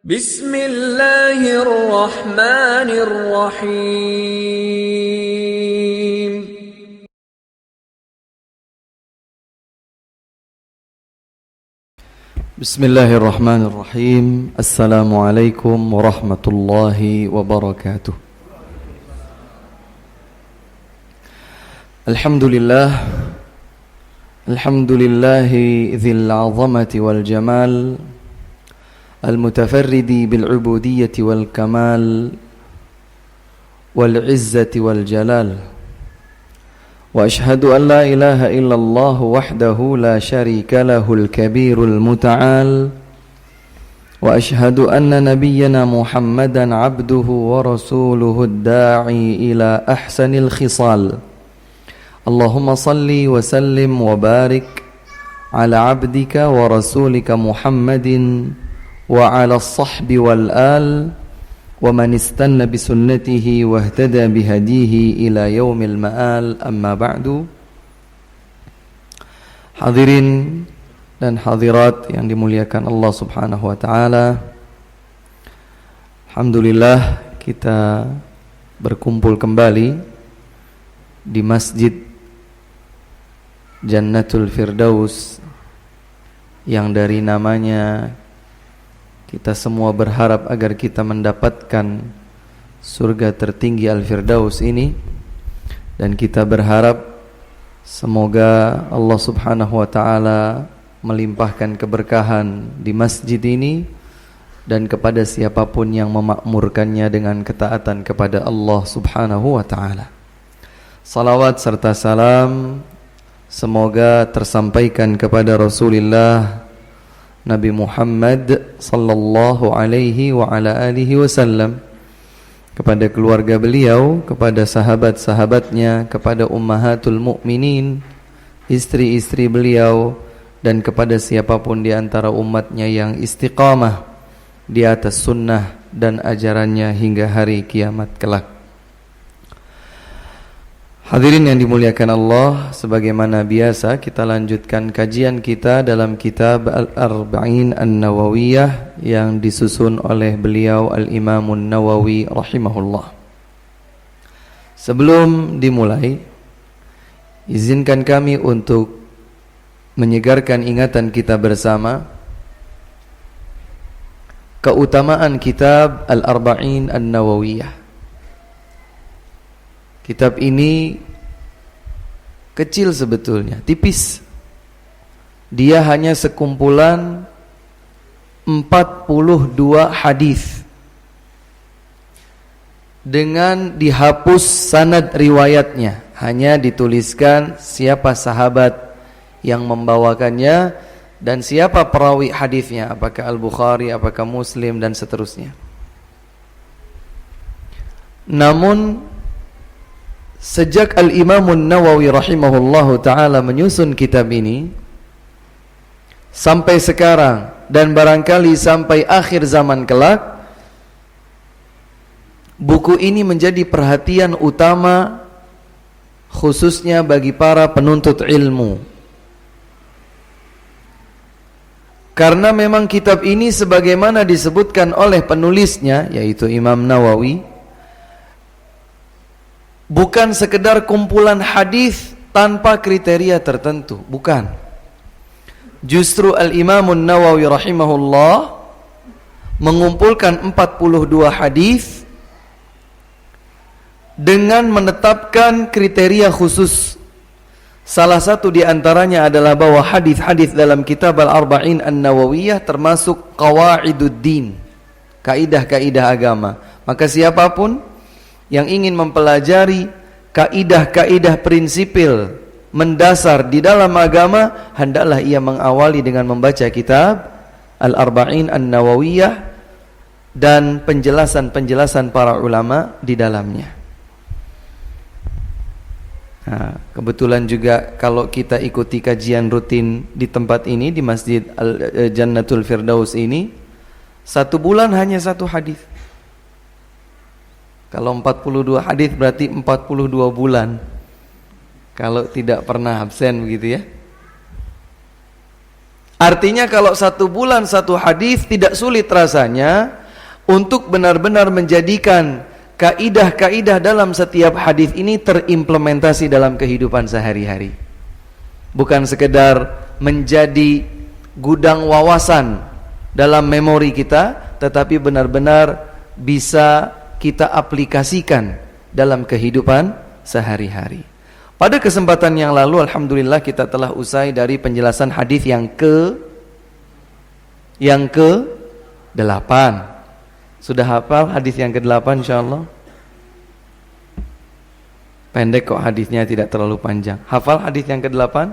Bismillahirrahmanirrahim. Bismillahirrahmanirrahim. Assalamualaikum warahmatullahi wabarakatuh. Alhamdulillahi dzil 'azamati wal jamal, al-mutafarridi bil 'ubudiyyati wal kamal, wal 'izzati wal jalal. Wa ashhadu an la ilaha illallah wahdahu la syarika lahul kabirul muta'al. Wa ashhadu anna nabiyyana Muhammadan 'abduhu wa rasuluhu ad-da'i ila ahsanil khisal. Allahumma salli wa sallim wa barik ala 'abdika wa rasulika Muhammadin wa ala as-sahbi wal al wa man istanna bi sunnatihi wa ihtada bi hadihi ila yaumil ma'al. Amma ba'du. Hadirin dan hadirat yang dimuliakan Allah Subhanahu wa taala, alhamdulillah kita berkumpul kembali di Masjid Jannatul Firdaus yang dari namanya kita semua berharap agar kita mendapatkan surga tertinggi Al-Firdaus ini, dan kita berharap semoga Allah Subhanahu wa taala melimpahkan keberkahan di masjid ini dan kepada siapapun yang memakmurkannya dengan ketaatan kepada Allah Subhanahu wa taala. Salawat serta salam semoga tersampaikan kepada Rasulullah Nabi Muhammad sallallahu alaihi wa ala alihi wasallam, kepada keluarga beliau, kepada sahabat-sahabatnya, kepada ummahatul mukminin, istri-istri beliau, dan kepada siapapun di antara umatnya yang istiqamah di atas sunnah dan ajarannya hingga hari kiamat kelak. Hadirin yang dimuliakan Allah, sebagaimana biasa kita lanjutkan kajian kita dalam kitab Al-Arba'in An-Nawawiyah yang disusun oleh beliau Al-Imamun Nawawi rahimahullah. Sebelum dimulai, izinkan kami untuk menyegarkan ingatan kita bersama keutamaan kitab Al-Arba'in An-Nawawiyah. Kitab ini kecil sebetulnya, tipis. Dia hanya sekumpulan 42 hadis dengan dihapus sanad riwayatnya. Hanya dituliskan siapa sahabat yang membawakannya dan siapa perawi hadisnya, apakah Al-Bukhari, apakah Muslim, dan seterusnya. Namun sejak Al-Imamun Nawawi rahimahullahu ta'ala menyusun kitab ini sampai sekarang, dan barangkali sampai akhir zaman kelak, buku ini menjadi perhatian utama khususnya bagi para penuntut ilmu. Karena memang kitab ini sebagaimana disebutkan oleh penulisnya, yaitu Imam Nawawi, bukan sekedar kumpulan hadis tanpa kriteria tertentu, bukan. Justru Al-Imamun Nawawi rahimahullah mengumpulkan 42 hadis dengan menetapkan kriteria khusus. Salah satu di antaranya adalah bahwa hadis-hadis dalam kitab Al-Arba'in An-Nawawiyah termasuk qawaiduddin, kaidah-kaidah agama. Maka siapapun yang ingin mempelajari kaidah-kaidah prinsipil mendasar di dalam agama, hendaklah ia mengawali dengan membaca kitab Al-Arba'in An-Nawawiyah dan penjelasan-penjelasan para ulama di dalamnya. Nah, kebetulan juga kalau kita ikuti kajian rutin di tempat ini, di Masjid Jannatul Firdaus ini, 1 bulan hanya 1 hadis. Kalau 42 hadis berarti 42 bulan. Kalau tidak pernah absen begitu ya. Artinya kalau 1 bulan 1 hadis tidak sulit rasanya untuk benar-benar menjadikan kaidah-kaidah dalam setiap hadis ini terimplementasi dalam kehidupan sehari-hari. Bukan sekedar menjadi gudang wawasan dalam memori kita, tetapi benar-benar bisa kita aplikasikan dalam kehidupan sehari-hari. Pada kesempatan yang lalu alhamdulillah kita telah usai dari penjelasan hadis yang ke-8. Sudah hafal hadis yang ke-8 insyaallah? Pendek kok hadisnya, tidak terlalu panjang. Hafal hadis yang ke-8?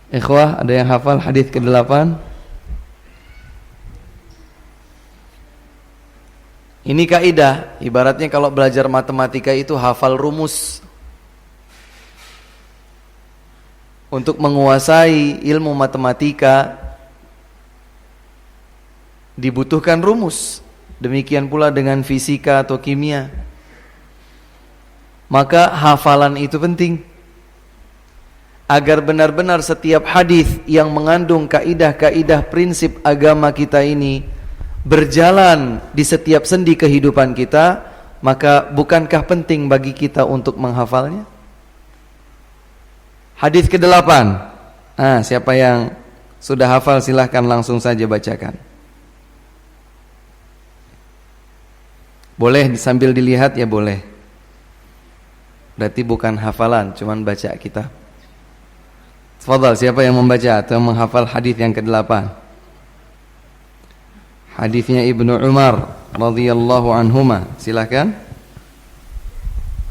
Ikhwah, ada yang hafal hadis ke-8? Ini kaidah, ibaratnya kalau belajar matematika itu hafal rumus. Untuk menguasai ilmu matematika dibutuhkan rumus. Demikian pula dengan fisika atau kimia. Maka hafalan itu penting. Agar benar-benar setiap hadis yang mengandung kaidah-kaidah prinsip agama kita ini berjalan di setiap sendi kehidupan kita, maka bukankah penting bagi kita untuk menghafalnya? Hadis ke-8. Siapa yang sudah hafal silahkan langsung saja bacakan. Boleh sambil dilihat ya boleh. Berarti bukan hafalan, cuman baca kitab. Tafadhal, siapa yang membaca atau menghafal hadis yang ke-8? Hadisnya Ibnu Umar radhiyallahu anhuma. Silakan.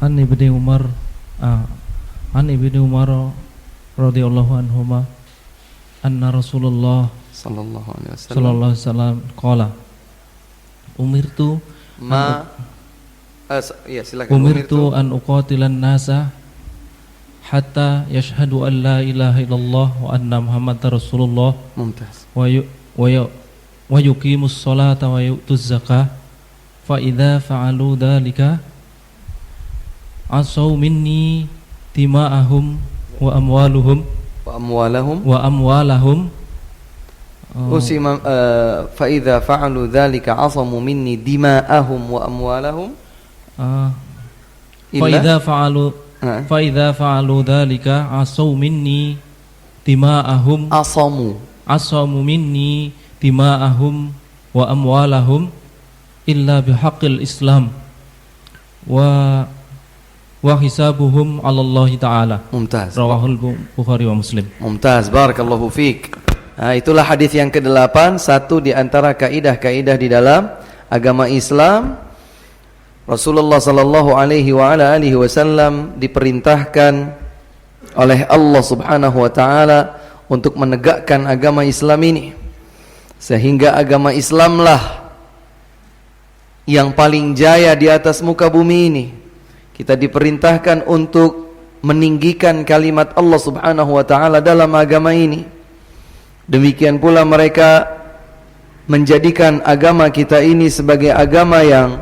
An Ibnu Umar radhiyallahu anhuma anna Rasulullah sallallahu alaihi wasallam qala umirtu silakan. Umirtu an uqatilan nasa hatta yashhadu an la ilaha illallah wa anna Muhammadar Rasulullah. Mumtaz. Wa yuqimus sholata wa yu'tuz zakah fa idza fa'alu dzalika asaw minni dima'ahum wa amwaluhum fa idza fa'alu dzalika asamu minni dima'ahum wa amwalahum fa idza fa'alu dzalika asaw minni dima'ahum asamu minni dima'ahum wa amwalahum illa bihaqqil Islam wa hisabuhum 'ala Allah taala. Mumtaz. Rawahul Bukhari wa Muslim. Mumtaz, barakallahu fiik. Itulah hadis yang ke-8, satu di antara kaidah-kaidah di dalam agama Islam. Rasulullah sallallahu alaihi wa ala alihi wasallam diperintahkan oleh Allah Subhanahu wa taala untuk menegakkan agama Islam ini. Sehingga agama Islamlah yang paling jaya di atas muka bumi ini. Kita diperintahkan untuk meninggikan kalimat Allah Subhanahu wa taala dalam agama ini. Demikian pula mereka menjadikan agama kita ini sebagai agama yang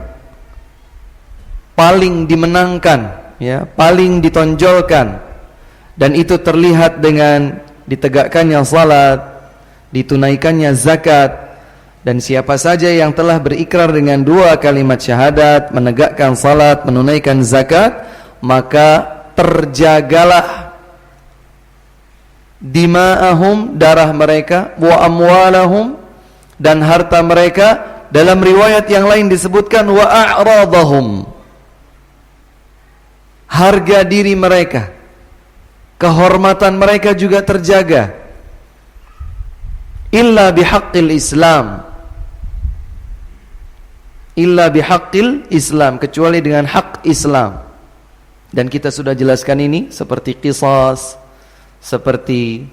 paling dimenangkan, ya, paling ditonjolkan. Dan itu terlihat dengan ditegakkannya salat, ditunaikannya zakat, dan siapa saja yang telah berikrar dengan 2 kalimat syahadat, menegakkan salat, menunaikan zakat, maka terjagalah dima'ahum, darah mereka, wa amwalahum, dan harta mereka. Dalam riwayat yang lain disebutkan wa a'radahum, harga diri mereka, kehormatan mereka juga terjaga. Illa bihaqqil Islam, illa bihaqqil Islam, kecuali dengan hak Islam. Dan kita sudah jelaskan ini, seperti qisas, seperti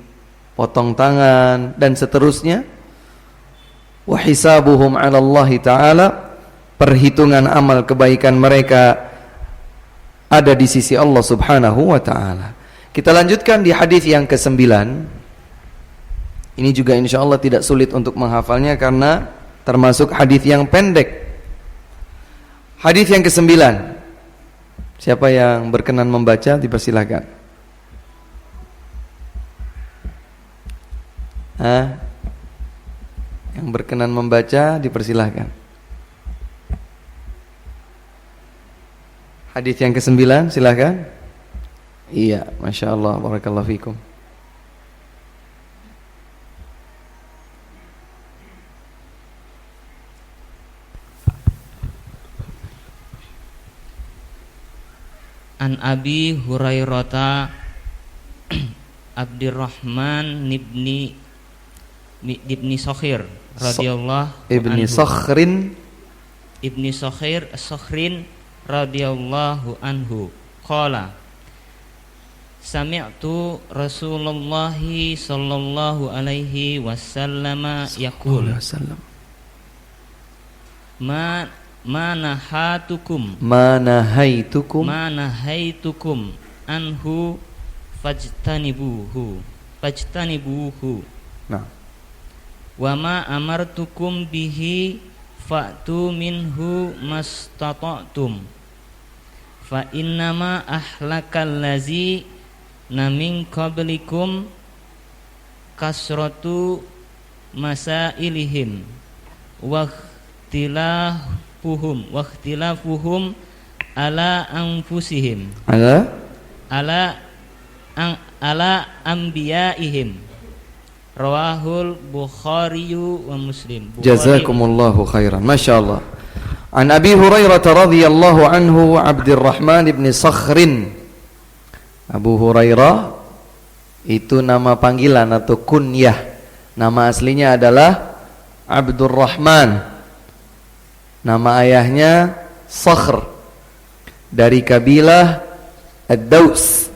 potong tangan, dan seterusnya. Wa hisabuhum 'ala Allah taala, perhitungan amal kebaikan mereka ada di sisi Allah Subhanahu wa taala. Kita lanjutkan di hadis yang ke-9. Ini juga insyaallah tidak sulit untuk menghafalnya karena termasuk hadis yang pendek. Hadis yang ke-9. Siapa yang berkenan membaca dipersilahkan. Yang berkenan membaca dipersilahkan. Hadis yang ke-9 silahkan. Iya, Masya Allah, barakallahu fikum. An Abi Hurairah Abdurrahman ibni Sakhir radhiyallahu Ibni Sakhrin radhiyallahu anhu qala sami'tu Rasulullah sallallahu alaihi wasallam yaqul Manahaitukum anhu fajtanibuhu. Nah. Wa ma amartukum bihi fa'tu minhu mastata'tum. Fa innama ahlakal lazi namin qablikum kasratu masailihim wa ikhtilafuhum ala anfusihim ala anbiyaihim. Rawahul Bukhari wa Muslim. Jazakumullahu khairan. Masyaallah. An Abi Hurairah radhiyallahu anhu Abdurrahman ibn Sakhrin. Abu Hurairah itu nama panggilan atau kunyah. Nama aslinya adalah Abdurrahman. Nama ayahnya Sakhr dari kabilah Ad-Daus.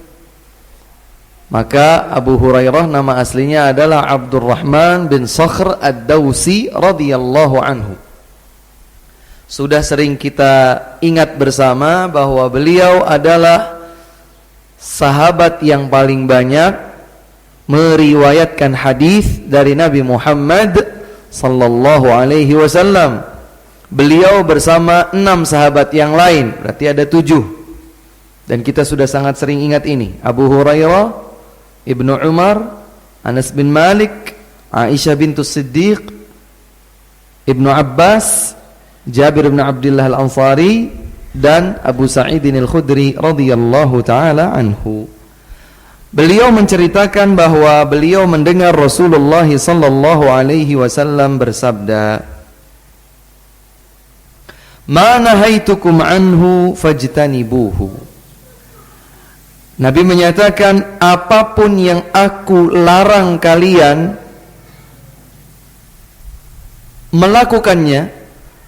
Maka Abu Hurairah nama aslinya adalah Abdurrahman bin Sakhr Ad-Dausi radhiyallahu anhu. Sudah sering kita ingat bersama bahwa beliau adalah sahabat yang paling banyak meriwayatkan hadis dari Nabi Muhammad sallallahu alaihi wasallam. Beliau bersama 6 sahabat yang lain, berarti ada 7. Dan kita sudah sangat sering ingat ini. Abu Hurairah, Ibnu Umar, Anas bin Malik, Aisyah bintus Siddiq, Ibnu Abbas, Jabir bin Abdullah Al-Ansari, dan Abu Sa'id Al-Khudri radhiyallahu taala anhu. Beliau menceritakan bahwa beliau mendengar Rasulullah sallallahu alaihi wasallam bersabda, "Ma nahaitukum anhu fajtanibuhu." Nabi menyatakan, apapun yang aku larang kalian melakukannya,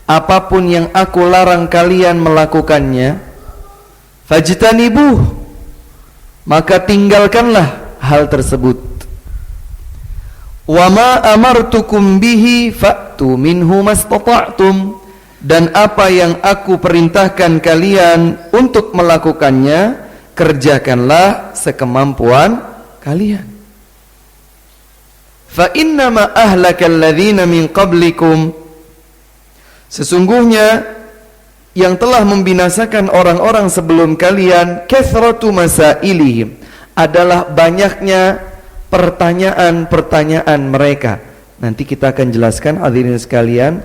apapun yang aku larang kalian melakukannya, fajtanibuh, maka tinggalkanlah hal tersebut. Wa ma amartukum bihi fa'tu minhu mastata'tum, dan apa yang aku perintahkan kalian untuk melakukannya, kerjakanlah sekemampuan kalian. Fa innama ahlakal ladzina min qablikum, sesungguhnya yang telah membinasakan orang-orang sebelum kalian, kathratu masailihim, adalah banyaknya pertanyaan-pertanyaan mereka. Nanti kita akan jelaskan hadirin sekalian,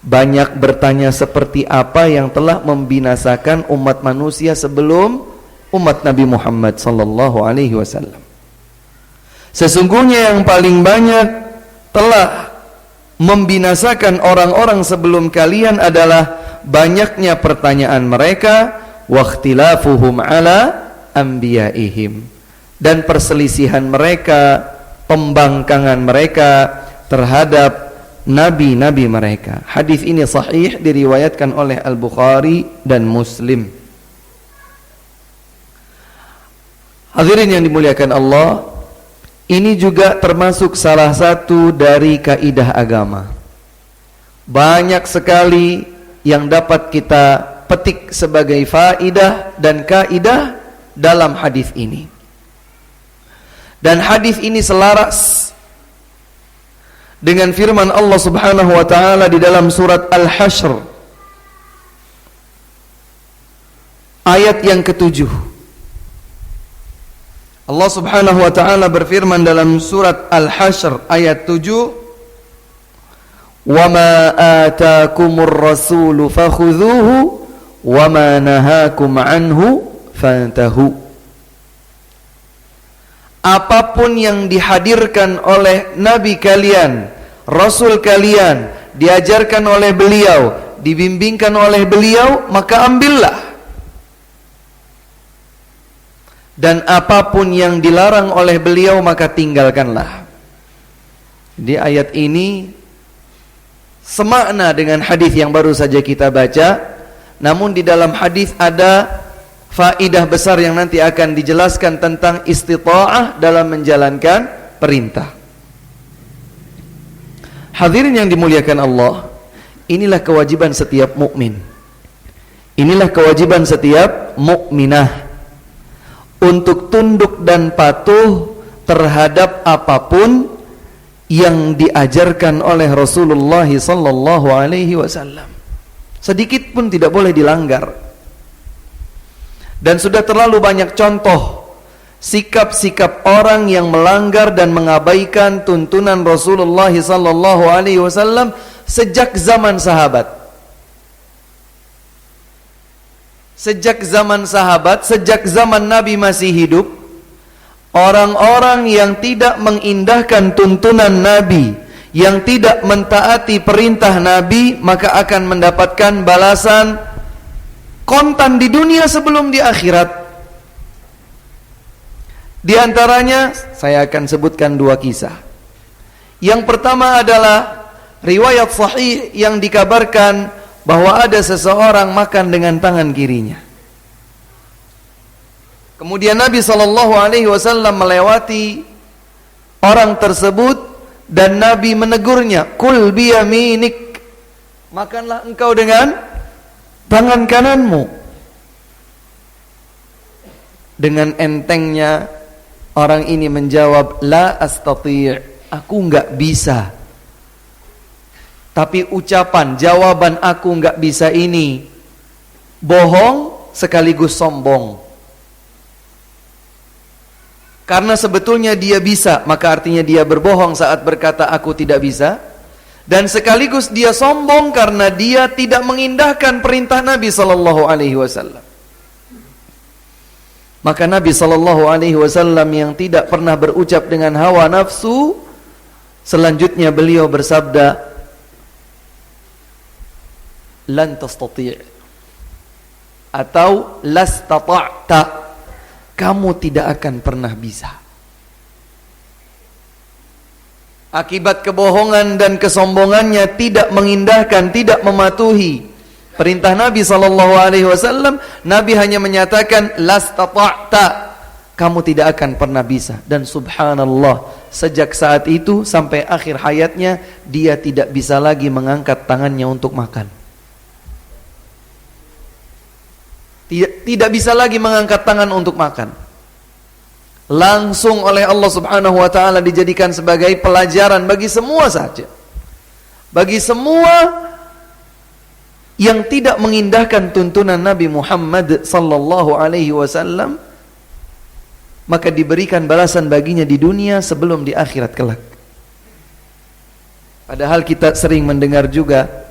banyak bertanya seperti apa yang telah membinasakan umat manusia sebelum umat Nabi Muhammad sallallahu alaihi wasallam. Sesungguhnya yang paling banyak telah membinasakan orang-orang sebelum kalian adalah banyaknya pertanyaan mereka, wa ikhtilafuhum ala anbiyaihim, dan perselisihan mereka, pembangkangan mereka terhadap nabi-nabi mereka. Hadis ini sahih, diriwayatkan oleh Al-Bukhari dan Muslim. Hadirin yang dimuliakan Allah, ini juga termasuk salah satu dari kaidah agama. Banyak sekali yang dapat kita petik sebagai faidah dan kaidah dalam hadis ini. Dan hadis ini selaras dengan firman Allah Subhanahu wa taala di dalam surat Al-Hasyr, ayat yang ke-7. Allah Subhanahu wa taala berfirman dalam surat Al-Hasyr ayat 7, "Wa ma ataakumur rasulu fakhudhuhu wa ma nahakum anhu fantahu." Apapun yang dihadirkan oleh nabi kalian, rasul kalian, diajarkan oleh beliau, dibimbingkan oleh beliau, maka ambillah. Dan apapun yang dilarang oleh beliau, maka tinggalkanlah. Di ayat ini semakna dengan hadis yang baru saja kita baca, namun di dalam hadis ada faidah besar yang nanti akan dijelaskan tentang istita'ah dalam menjalankan perintah. Hadirin yang dimuliakan Allah, inilah kewajiban setiap mukmin. Inilah kewajiban setiap mukminah untuk tunduk dan patuh terhadap apapun yang diajarkan oleh Rasulullah sallallahu alaihi wasallam. Sedikit pun tidak boleh dilanggar. Dan sudah terlalu banyak contoh sikap-sikap orang yang melanggar dan mengabaikan tuntunan Rasulullah sallallahu alaihi wasallam sejak zaman sahabat. Sejak zaman sahabat, sejak zaman Nabi masih hidup, orang-orang yang tidak mengindahkan tuntunan Nabi, yang tidak mentaati perintah Nabi, maka akan mendapatkan balasan kontan di dunia sebelum di akhirat. Di antaranya saya akan sebutkan 2 kisah. Yang pertama adalah riwayat sahih yang dikabarkan bahwa ada seseorang makan dengan tangan kirinya. Kemudian Nabi SAW melewati orang tersebut dan Nabi menegurnya, "Kul biyaminik." Makanlah engkau dengan tangan kananmu. Dengan entengnya orang ini menjawab, "La astati'." Aku enggak bisa. Tapi ucapan, jawaban aku enggak bisa ini bohong sekaligus sombong. Karena sebetulnya dia bisa, maka artinya dia berbohong saat berkata aku tidak bisa. Dan sekaligus dia sombong karena dia tidak mengindahkan perintah Nabi sallallahu alaihi wasallam. Maka Nabi sallallahu alaihi wasallam yang tidak pernah berucap dengan hawa nafsu, selanjutnya beliau bersabda, "Lan tastati'" atau "lastata'ta", kamu tidak akan pernah bisa. Akibat kebohongan dan kesombongannya, tidak mengindahkan, tidak mematuhi perintah Nabi sallallahu alaihi wasallam, Nabi hanya menyatakan lastata'ta, kamu tidak akan pernah bisa. Dan subhanallah, sejak saat itu sampai akhir hayatnya dia tidak bisa lagi mengangkat tangannya untuk makan. Tidak bisa lagi mengangkat tangan untuk makan. Langsung oleh Allah Subhanahu wa taala dijadikan sebagai pelajaran bagi semua saja. Bagi semua yang tidak mengindahkan tuntunan Nabi Muhammad sallallahu alaihi wasallam, maka diberikan balasan baginya di dunia sebelum di akhirat kelak. Padahal kita sering mendengar juga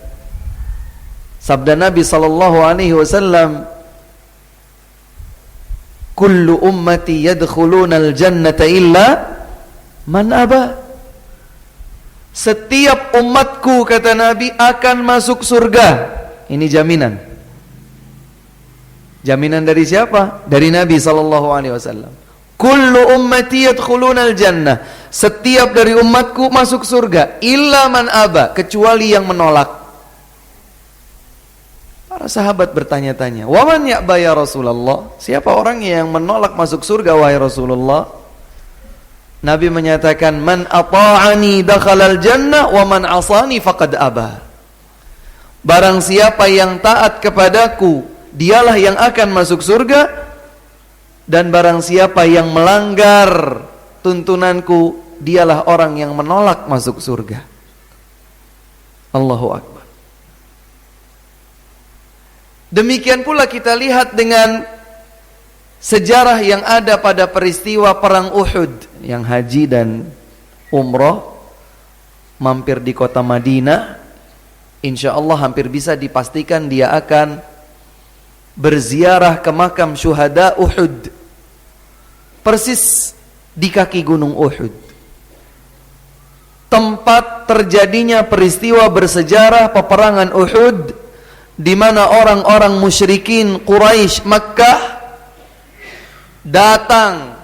sabda Nabi sallallahu alaihi wasallam, "Kullu ummati yadkhulunal jannata illa man aba." Setiap umatku, kata Nabi, akan masuk surga. Ini jaminan. Jaminan dari siapa? Dari Nabi sallallahu alaihi wasallam. Kullu ummati yadkhulunal jannah. Setiap dari umatku masuk surga, illa man aba, kecuali yang menolak. Para sahabat bertanya-tanya, "Wa man ya'ba ya Rasulullah?" Siapa orang yang menolak masuk surga wahai Rasulullah? Nabi menyatakan, "Man ata'ani dakhalal jannah wa man 'asani faqad aba." Barang siapa yang taat kepadaku, dialah yang akan masuk surga, dan barang siapa yang melanggar tuntunanku, dialah orang yang menolak masuk surga. Allahu Akbar. Demikian pula kita lihat dengan sejarah yang ada pada peristiwa perang Uhud. Yang haji dan umroh mampir di kota Madinah, insya Allah hampir bisa dipastikan dia akan berziarah ke makam syuhada Uhud, persis di kaki gunung Uhud, tempat terjadinya peristiwa bersejarah peperangan Uhud, di mana orang-orang musyrikin Quraisy Makkah datang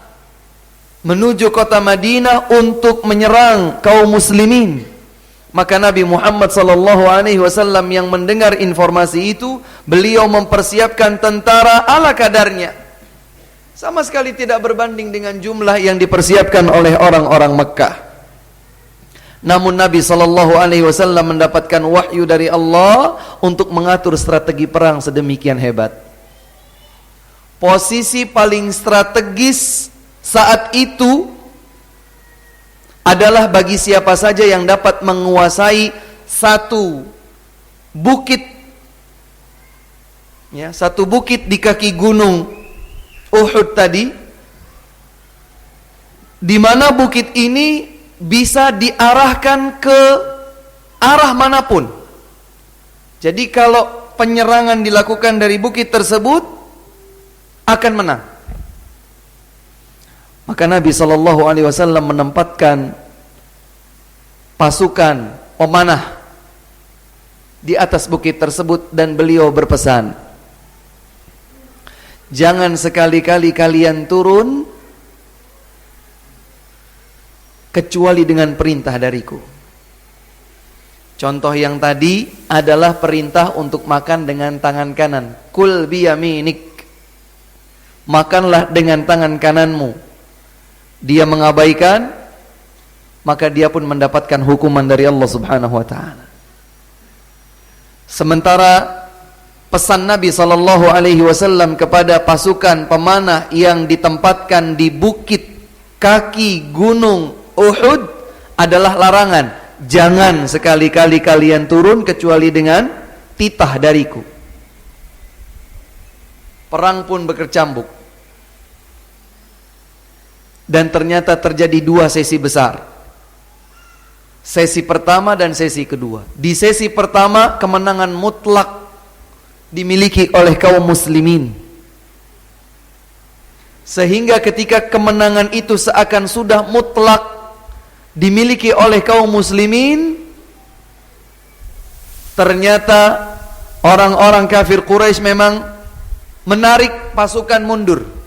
menuju kota Madinah untuk menyerang kaum muslimin. Maka Nabi Muhammad SAW yang mendengar informasi itu, beliau mempersiapkan tentara ala kadarnya, sama sekali tidak berbanding dengan jumlah yang dipersiapkan oleh orang-orang Mekkah. Namun Nabi SAW mendapatkan wahyu dari Allah untuk mengatur strategi perang sedemikian hebat. Posisi paling strategis saat itu adalah bagi siapa saja yang dapat menguasai satu bukit, ya, satu bukit di kaki gunung Uhud tadi, di mana bukit ini bisa diarahkan ke arah manapun. Jadi kalau penyerangan dilakukan dari bukit tersebut, akan menang. Maka Nabi SAW menempatkan pasukan pemanah di atas bukit tersebut, dan beliau berpesan, jangan sekali-kali kalian turun kecuali dengan perintah dariku. Contoh yang tadi adalah perintah untuk makan dengan tangan kanan. Kul biyaminik, makanlah dengan tangan kananmu. Dia mengabaikan, maka dia pun mendapatkan hukuman dari Allah Subhanahu wa taala. Sementara pesan Nabi SAW kepada pasukan pemanah yang ditempatkan di bukit kaki gunung Uhud adalah larangan, jangan sekali-kali kalian turun kecuali dengan titah dariku. Perang pun berkecambuk. Dan ternyata terjadi dua sesi besar. Sesi pertama dan sesi kedua. Di sesi pertama kemenangan mutlak dimiliki oleh kaum muslimin. Sehingga ketika kemenangan itu seakan sudah mutlak dimiliki oleh kaum muslimin, ternyata orang-orang kafir Quraisy memang menarik pasukan mundur.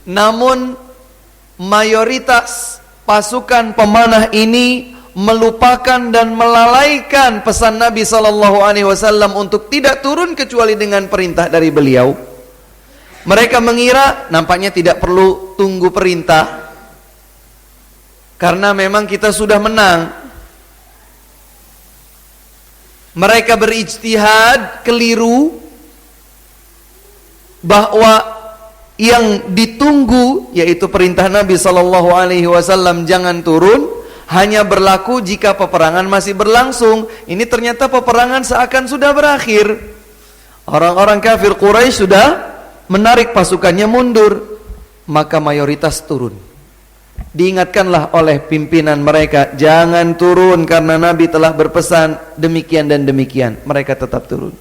Namun mayoritas pasukan pemanah ini melupakan dan melalaikan pesan Nabi SAW untuk tidak turun kecuali dengan perintah dari beliau. Mereka mengira nampaknya tidak perlu tunggu perintah, karena memang kita sudah menang. Mereka berijtihad keliru bahwa yang ditunggu, yaitu perintah Nabi SAW jangan turun, hanya berlaku jika peperangan masih berlangsung. Ini ternyata peperangan seakan sudah berakhir. Orang-orang kafir Quraisy sudah menarik pasukannya mundur, maka mayoritas turun. Diingatkanlah oleh pimpinan mereka, jangan turun karena Nabi telah berpesan demikian dan demikian. Mereka tetap turun,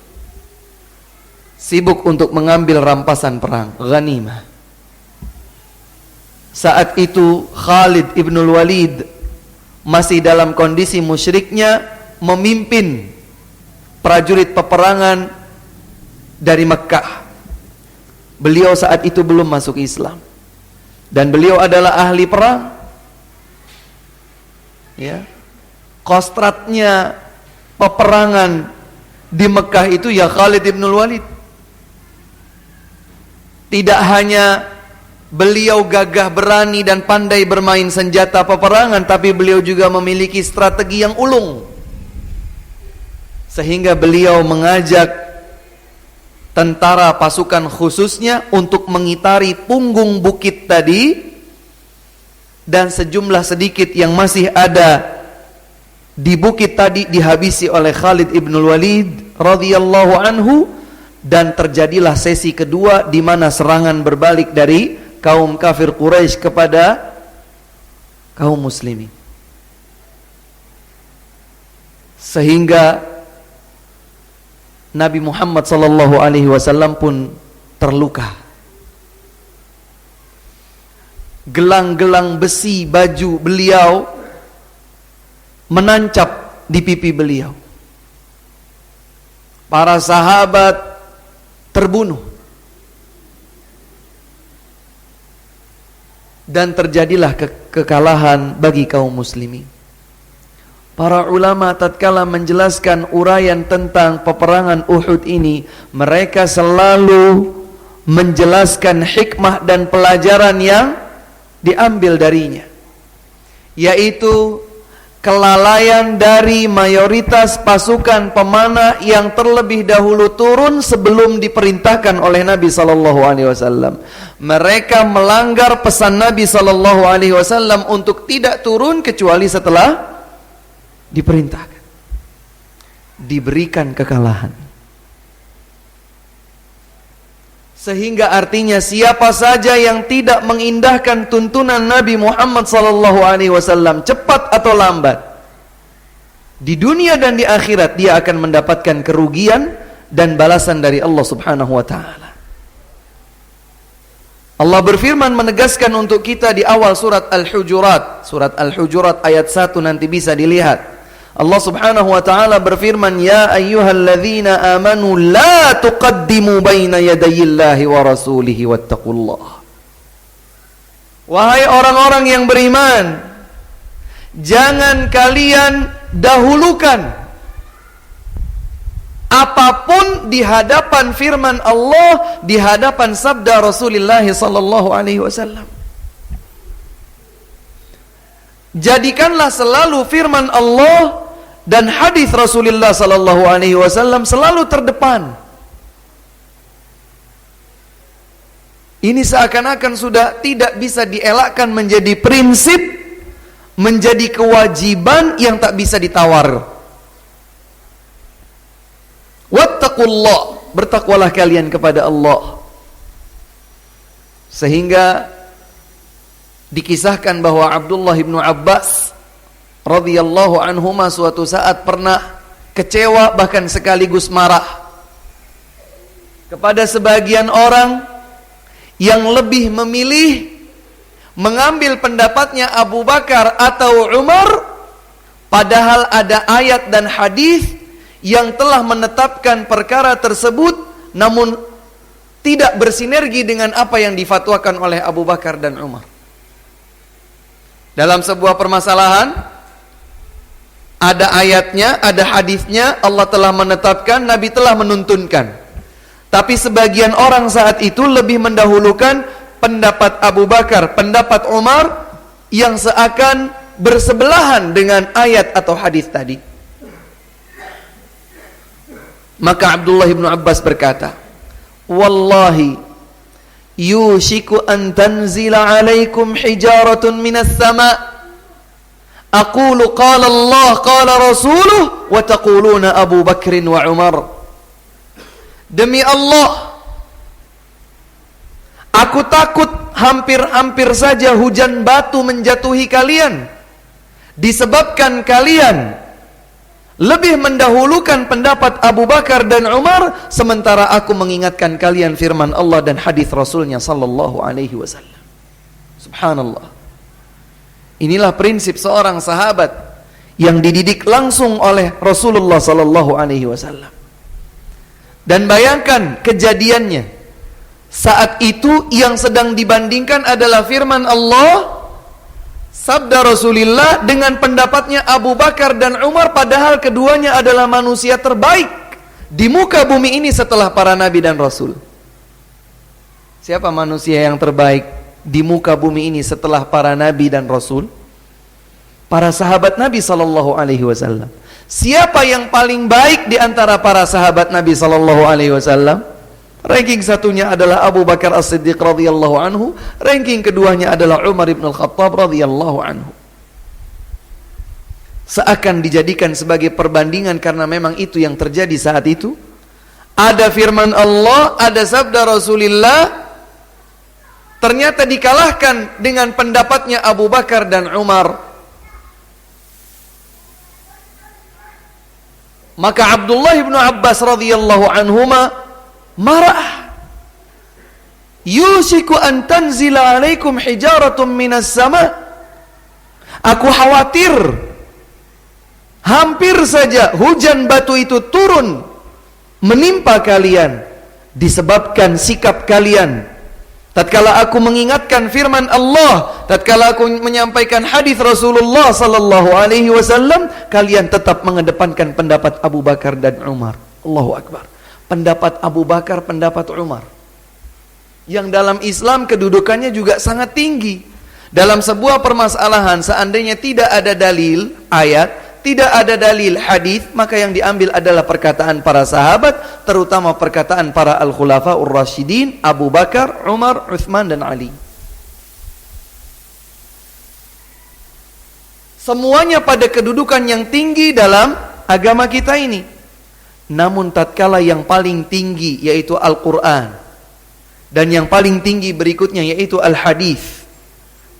sibuk untuk mengambil rampasan perang, ghanimah. Saat itu Khalid ibnul Walid masih dalam kondisi musyriknya, memimpin prajurit peperangan dari Mekkah. Beliau saat itu belum masuk Islam, dan beliau adalah ahli perang, ya. Kostratnya peperangan di Mekkah itu ya Khalid ibnul Walid. Tidak hanya beliau gagah berani dan pandai bermain senjata peperangan, tapi beliau juga memiliki strategi yang ulung. Sehingga beliau mengajak tentara pasukan khususnya untuk mengitari punggung bukit tadi, dan sejumlah sedikit yang masih ada di bukit tadi dihabisi oleh Khalid ibnul Walid. radhiyallahu anhu, dan terjadilah sesi kedua di mana serangan berbalik dari kaum kafir Quraisy kepada kaum muslimin. Sehingga Nabi Muhammad sallallahu alaihi wasallam pun terluka. Gelang-gelang besi baju beliau menancap di pipi beliau. Para sahabat terbunuh. Dan terjadilah kekalahan bagi kaum muslimin. Para ulama tatkala menjelaskan uraian tentang peperangan Uhud ini, mereka selalu menjelaskan hikmah dan pelajaran yang diambil darinya, yaitu kelalaian dari mayoritas pasukan pemanah yang terlebih dahulu turun sebelum diperintahkan oleh Nabi sallallahu alaihi wasallam. Mereka melanggar pesan Nabi sallallahu alaihi wasallam untuk tidak turun kecuali setelah diperintahkan. Diberikan kekalahan. Sehingga artinya siapa saja yang tidak mengindahkan tuntunan Nabi Muhammad sallallahu alaihi wasallam, cepat atau lambat, di dunia dan di akhirat dia akan mendapatkan kerugian dan balasan dari Allah Subhanahu wa taala. Allah berfirman menegaskan untuk kita di awal surat Al-Hujurat. Surat Al-Hujurat ayat 1 nanti bisa dilihat. Allah Subhanahu wa taala berfirman, "Ya ayyuhalladzina amanu la tuqaddimu baina yadayillahi wa rasulihi wattaqullah." Wahai orang-orang yang beriman, jangan kalian dahulukan apapun di hadapan firman Allah, di hadapan sabda Rasulullah sallallahu alaihi wasallam. Jadikanlah selalu firman Allah dan hadis Rasulullah sallallahu alaihi wasallam selalu terdepan. Ini seakan-akan sudah tidak bisa dielakkan menjadi prinsip, menjadi kewajiban yang tak bisa ditawar. Wattaqullah, bertakwalah kalian kepada Allah. Sehingga dikisahkan bahwa Abdullah bin Abbas radhiyallahu anhuma suatu saat pernah kecewa bahkan sekaligus marah kepada sebagian orang yang lebih memilih mengambil pendapatnya Abu Bakar atau Umar, padahal ada ayat dan hadis yang telah menetapkan perkara tersebut, namun tidak bersinergi dengan apa yang difatwakan oleh Abu Bakar dan Umar. Dalam sebuah permasalahan ada ayatnya, ada hadisnya, Allah telah menetapkan, Nabi telah menuntunkan. Tapi sebagian orang saat itu lebih mendahulukan pendapat Abu Bakar, pendapat Umar yang seakan bersebelahan dengan ayat atau hadis tadi. Maka Abdullah bin Abbas berkata, "Wallahi yushiku an tanzila alaikum hijaratun minas sama' aqulu qala Allah qala rasuluh wa taquluna Abu Bakrin wa Umar." Demi Allah, aku takut hampir-hampir saja hujan batu menjatuhi kalian disebabkan kalian lebih mendahulukan pendapat Abu Bakar dan Umar, sementara aku mengingatkan kalian firman Allah dan hadis Rasulnya sallallahu alaihi wasallam. Subhanallah. Inilah prinsip seorang sahabat yang dididik langsung oleh Rasulullah sallallahu alaihi wasallam. Dan bayangkan kejadiannya. Saat itu yang sedang dibandingkan adalah firman Allah, sabda Rasulullah dengan pendapatnya Abu Bakar dan Umar, padahal keduanya adalah manusia terbaik di muka bumi ini setelah para nabi dan rasul. Siapa manusia yang terbaik di muka bumi ini setelah para nabi dan rasul? Para sahabat Nabi sallallahu alaihi wasallam. Siapa yang paling baik di antara para sahabat Nabi sallallahu alaihi wasallam? Ranking satunya adalah Abu Bakar As-Siddiq radhiyallahu anhu, ranking keduanya adalah Umar ibn Al-Khattab radhiyallahu anhu. seakan dijadikan sebagai perbandingan karena memang itu yang terjadi saat itu. Ada firman Allah, ada sabda Rasulullah, ternyata dikalahkan dengan pendapatnya Abu Bakar dan Umar. Maka Abdullah bin Abbas radhiyallahu anhuma marah. Yushiku an tanzila alaikum hijaratun minas sama. Aku khawatir hampir saja hujan batu itu turun menimpa kalian disebabkan sikap kalian. Tatkala aku mengingatkan firman Allah, tatkala aku menyampaikan hadis Rasulullah sallallahu alaihi wasallam, kalian tetap mengedepankan pendapat Abu Bakar dan Umar. Allahu akbar. Pendapat Abu Bakar, pendapat Umar. Yang dalam Islam kedudukannya juga sangat tinggi. Dalam sebuah permasalahan seandainya tidak ada dalil ayat, tidak ada dalil hadis, maka yang diambil adalah perkataan para sahabat, terutama perkataan para al-khulafaur rasyidin, Abu Bakar, Umar, Utsman dan Ali. Semuanya pada kedudukan yang tinggi dalam agama kita ini. Namun tatkala yang paling tinggi yaitu Al-Qur'an dan yang paling tinggi berikutnya yaitu Al-Hadis,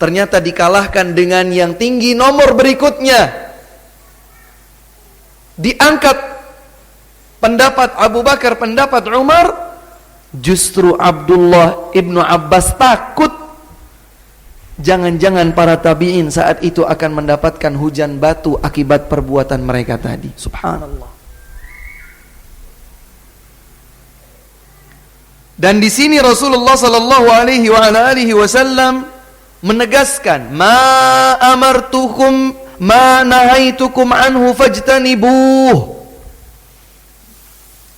ternyata dikalahkan dengan yang tinggi nomor berikutnya. Diangkat pendapat Abu Bakar, pendapat Umar. Justru Abdullah ibnu Abbas takut jangan-jangan para tabi'in saat itu akan mendapatkan hujan batu akibat perbuatan mereka tadi. Subhanallah. Dan di sini Rasulullah sallallahu alaihi wasallam menegaskan, ma amartukum ma nahaitukum anhu fajtanibuh.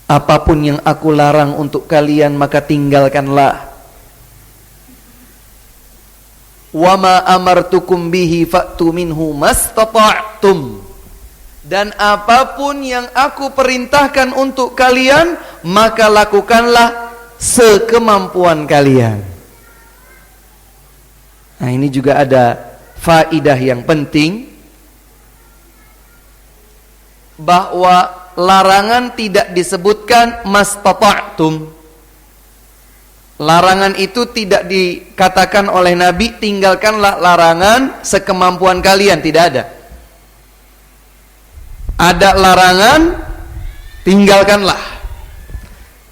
Apapun yang aku larang untuk kalian maka tinggalkanlah. Wa ma amartukum bihi fa'tu minhu mastata'tum. Dan apapun yang aku perintahkan untuk kalian maka lakukanlah sekemampuan kalian. Nah, ini juga ada faidah yang penting, bahwa larangan tidak disebutkan mastata'tum. Larangan itu tidak dikatakan oleh Nabi, tinggalkanlah larangan sekemampuan kalian, tidak ada. Ada larangan, tinggalkanlah.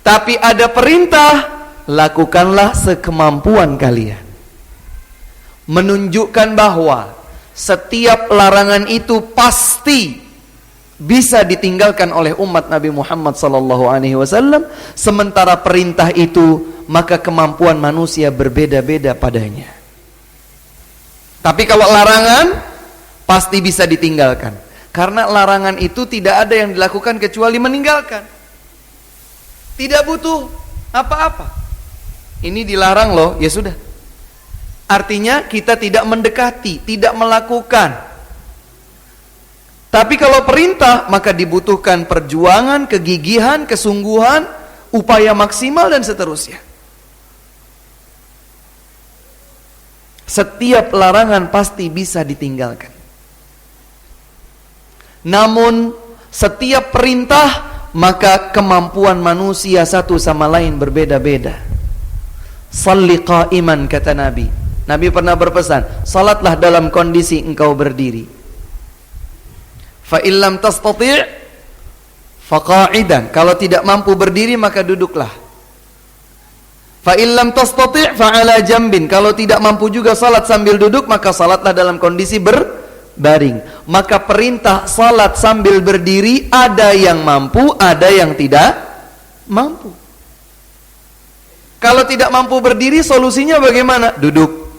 Tapi ada perintah, lakukanlah sekemampuan kalian. Menunjukkan bahwa setiap larangan itu pasti bisa ditinggalkan oleh umat Nabi Muhammad SAW. Sementara perintah itu, maka kemampuan manusia berbeda-beda padanya. Tapi kalau larangan, pasti bisa ditinggalkan. Karena larangan itu tidak ada yang dilakukan kecuali meninggalkan. Tidak butuh apa-apa. Ini dilarang loh, ya sudah. Artinya kita tidak mendekati, tidak melakukan. Tapi kalau perintah, maka dibutuhkan perjuangan, kegigihan, kesungguhan, upaya maksimal dan seterusnya. Setiap larangan pasti bisa ditinggalkan. Namun setiap perintah, maka kemampuan manusia satu sama lain berbeda-beda. Shalli qa'iman, kata Nabi. Nabi pernah berpesan, salatlah dalam kondisi engkau berdiri. Fa illam tastati' faqa'idan. Kalau tidak mampu berdiri maka duduklah. Fa illam tastati' fa 'ala jambin. Kalau tidak mampu juga salat sambil duduk, maka salatlah dalam kondisi berbaring. Maka perintah salat sambil berdiri ada yang mampu, ada yang tidak mampu. Kalau tidak mampu berdiri, solusinya bagaimana? Duduk.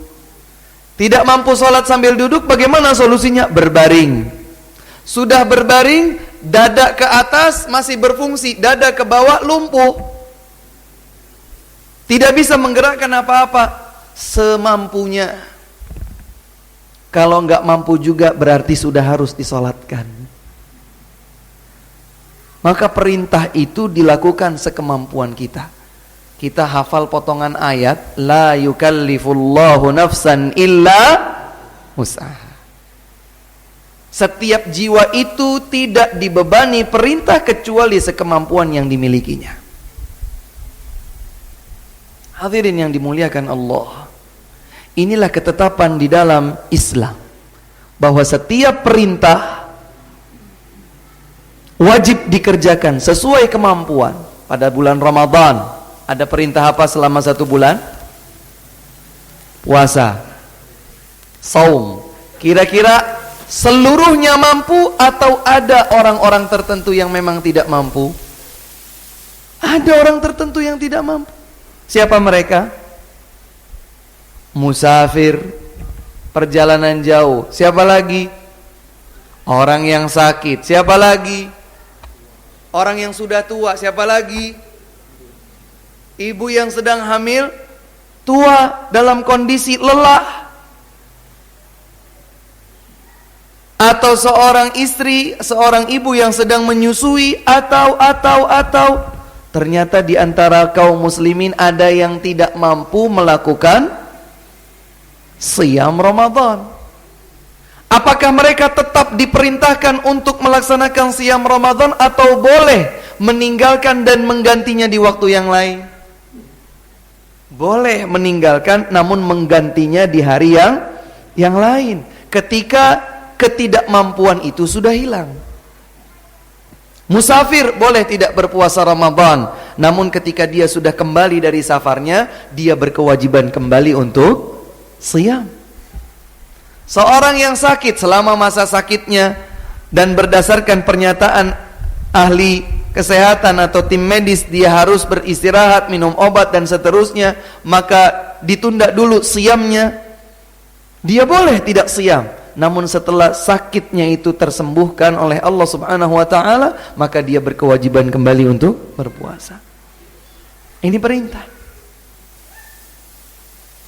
Tidak mampu salat sambil duduk, bagaimana solusinya? Berbaring. Sudah berbaring, dada ke atas masih berfungsi, dada ke bawah lumpuh. Tidak bisa menggerakkan apa-apa, semampunya. Kalau enggak mampu juga berarti sudah harus disolatkan. Maka perintah itu dilakukan sekemampuan kita. Kita hafal potongan ayat, la yukallifullahu nafsan illa wus'aha. Setiap jiwa itu tidak dibebani perintah kecuali sekemampuan yang dimilikinya. Hadirin yang dimuliakan Allah, inilah ketetapan di dalam Islam, bahwa setiap perintah wajib dikerjakan sesuai kemampuan. Pada bulan Ramadan ada perintah apa selama 1 bulan? Puasa, saum. Kira-kira seluruhnya mampu atau ada orang-orang tertentu yang memang tidak mampu? Ada orang tertentu yang tidak mampu. Siapa mereka? Musafir, perjalanan jauh. Siapa lagi? Orang yang sakit. Siapa lagi? Orang yang sudah tua. Siapa lagi? Ibu yang sedang hamil, tua, dalam kondisi lelah. Atau seorang istri, seorang ibu yang sedang menyusui, atau ternyata di antara kaum muslimin ada yang tidak mampu melakukan Shiyam Ramadan. Apakah mereka tetap diperintahkan untuk melaksanakan Shiyam Ramadan atau boleh meninggalkan dan menggantinya di waktu yang lain? Boleh meninggalkan namun menggantinya di hari yang lain ketika ketidakmampuan itu sudah hilang. Musafir boleh tidak berpuasa Ramadan, namun ketika dia sudah kembali dari safarnya, dia berkewajiban kembali untuk Shiyam. Seorang yang sakit selama masa sakitnya dan berdasarkan pernyataan ahli kesehatan atau tim medis dia harus beristirahat, minum obat dan seterusnya, maka ditunda dulu Shiyamnya. Dia boleh tidak Shiyam, namun setelah sakitnya itu tersembuhkan oleh Allah Subhanahu wa ta'ala, maka dia berkewajiban kembali untuk berpuasa. Ini perintah.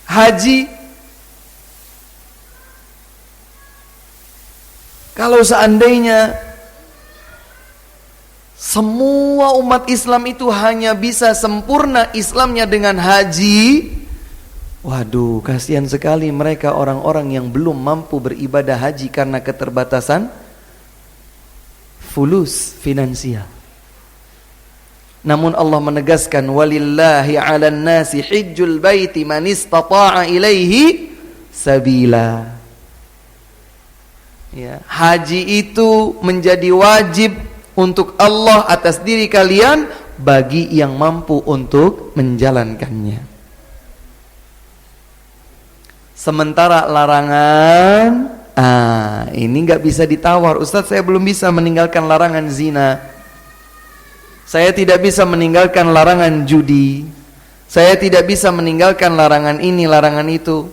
Haji, kalau seandainya semua umat Islam itu hanya bisa sempurna Islamnya dengan haji, waduh, kasihan sekali mereka orang-orang yang belum mampu beribadah haji karena keterbatasan fulus finansial. Namun Allah menegaskan, walillahi 'alan nasi hijjul baiti man istata'a ilaihi sabila. Ya, haji itu menjadi wajib untuk Allah atas diri kalian bagi yang mampu untuk menjalankannya. Sementara larangan, ini nggak bisa ditawar. Ustaz, saya belum bisa meninggalkan larangan zina. Saya tidak bisa meninggalkan larangan judi. Saya tidak bisa meninggalkan larangan ini, larangan itu.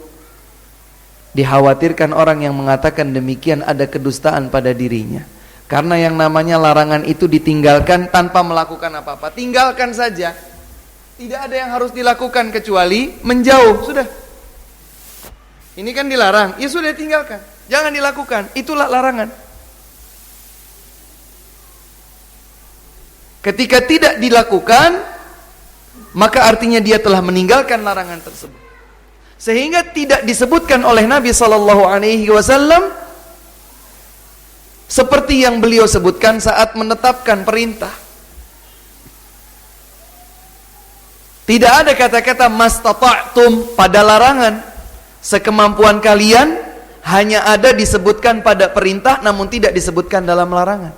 Dikhawatirkan orang yang mengatakan demikian ada kedustaan pada dirinya. Karena yang namanya larangan itu ditinggalkan tanpa melakukan apa-apa. Tinggalkan saja. Tidak ada yang harus dilakukan kecuali menjauh. Sudah. Ini kan dilarang, ya sudah tinggalkan, jangan dilakukan, itulah larangan. Ketika tidak dilakukan, maka artinya dia telah meninggalkan larangan tersebut. Sehingga tidak disebutkan oleh Nabi SAW seperti yang beliau sebutkan saat menetapkan perintah. Tidak ada kata-kata mastata'tum pada larangan. Sekemampuan kalian hanya ada disebutkan pada perintah, namun tidak disebutkan dalam larangan.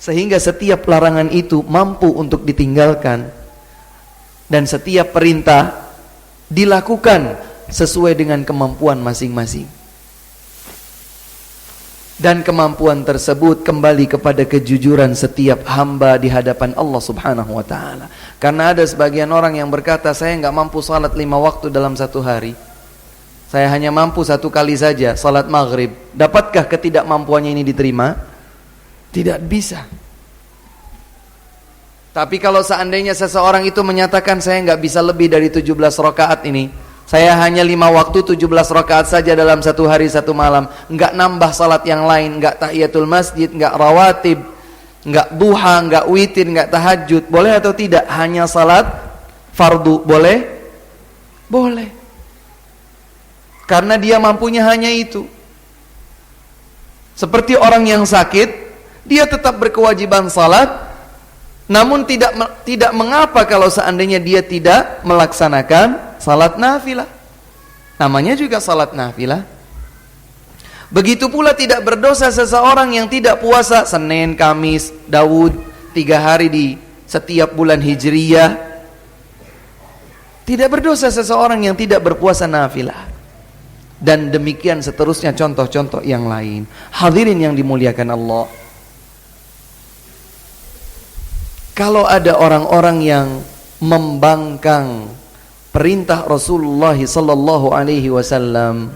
Sehingga setiap larangan itu mampu untuk ditinggalkan, dan setiap perintah dilakukan sesuai dengan kemampuan masing-masing. Dan kemampuan tersebut kembali kepada kejujuran setiap hamba di hadapan Allah Subhanahu wa ta'ala. Karena ada sebagian orang yang berkata, saya enggak mampu salat 5 waktu dalam 1 hari. Saya hanya mampu 1 kali saja, salat maghrib. Dapatkah ketidakmampuannya ini diterima? Tidak bisa. Tapi kalau seandainya seseorang itu menyatakan, saya enggak bisa lebih dari 17 rakaat ini, saya hanya 5 waktu 17 rakaat saja dalam 1 hari 1 malam, enggak nambah salat yang lain, enggak tahiyatul masjid, enggak rawatib, enggak duha, enggak witir, enggak tahajud, boleh atau tidak? Hanya salat fardu, boleh? Boleh. karena dia mampunya hanya itu. Seperti orang yang sakit, dia tetap berkewajiban salat, namun tidak mengapa kalau seandainya dia tidak melaksanakan salat nafilah. Namanya juga salat nafilah. Begitu pula tidak berdosa seseorang yang tidak puasa Senin, Kamis, Daud 3 hari di setiap bulan Hijriyah. Tidak berdosa seseorang yang tidak berpuasa nafilah. Dan demikian seterusnya contoh-contoh yang lain. Hadirin yang dimuliakan Allah, kalau ada orang-orang yang membangkang perintah Rasulullah sallallahu alaihi wasallam,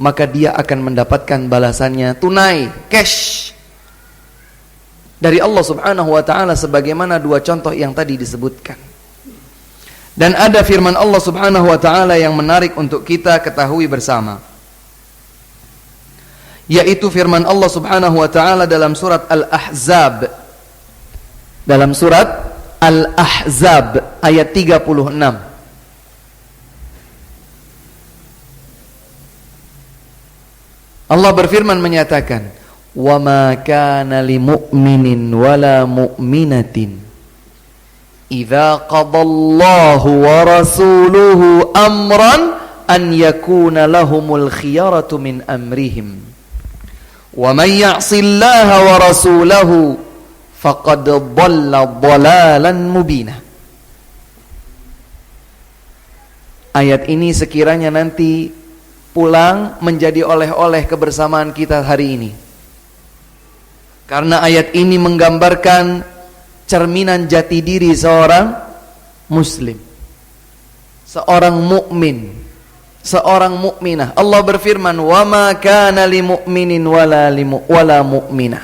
maka dia akan mendapatkan balasannya tunai, cash dari Allah Subhanahu wa taala sebagaimana 2 contoh yang tadi disebutkan. Dan ada firman Allah Subhanahu wa taala yang menarik untuk kita ketahui bersama, yaitu firman Allah Subhanahu wa taala dalam surat Al-Ahzab. Dalam surat Al-Ahzab ayat 36. Allah berfirman menyatakan, "Wa ma kana lil mu'minin wala mu'minatin idza qadallahu wa rasuluhu amran an yakuna lahumul khiyaratu min amrihim wa man ya'sillaha wa rasulahu faqad dhalla dhalalan mubina." Ayat ini sekiranya nanti pulang menjadi oleh-oleh kebersamaan kita hari ini, karena ayat ini menggambarkan cerminan jati diri seorang muslim, seorang mukmin, seorang mukminah. Allah berfirman, "Wa ma kana lil mu'minin wala mu'minah."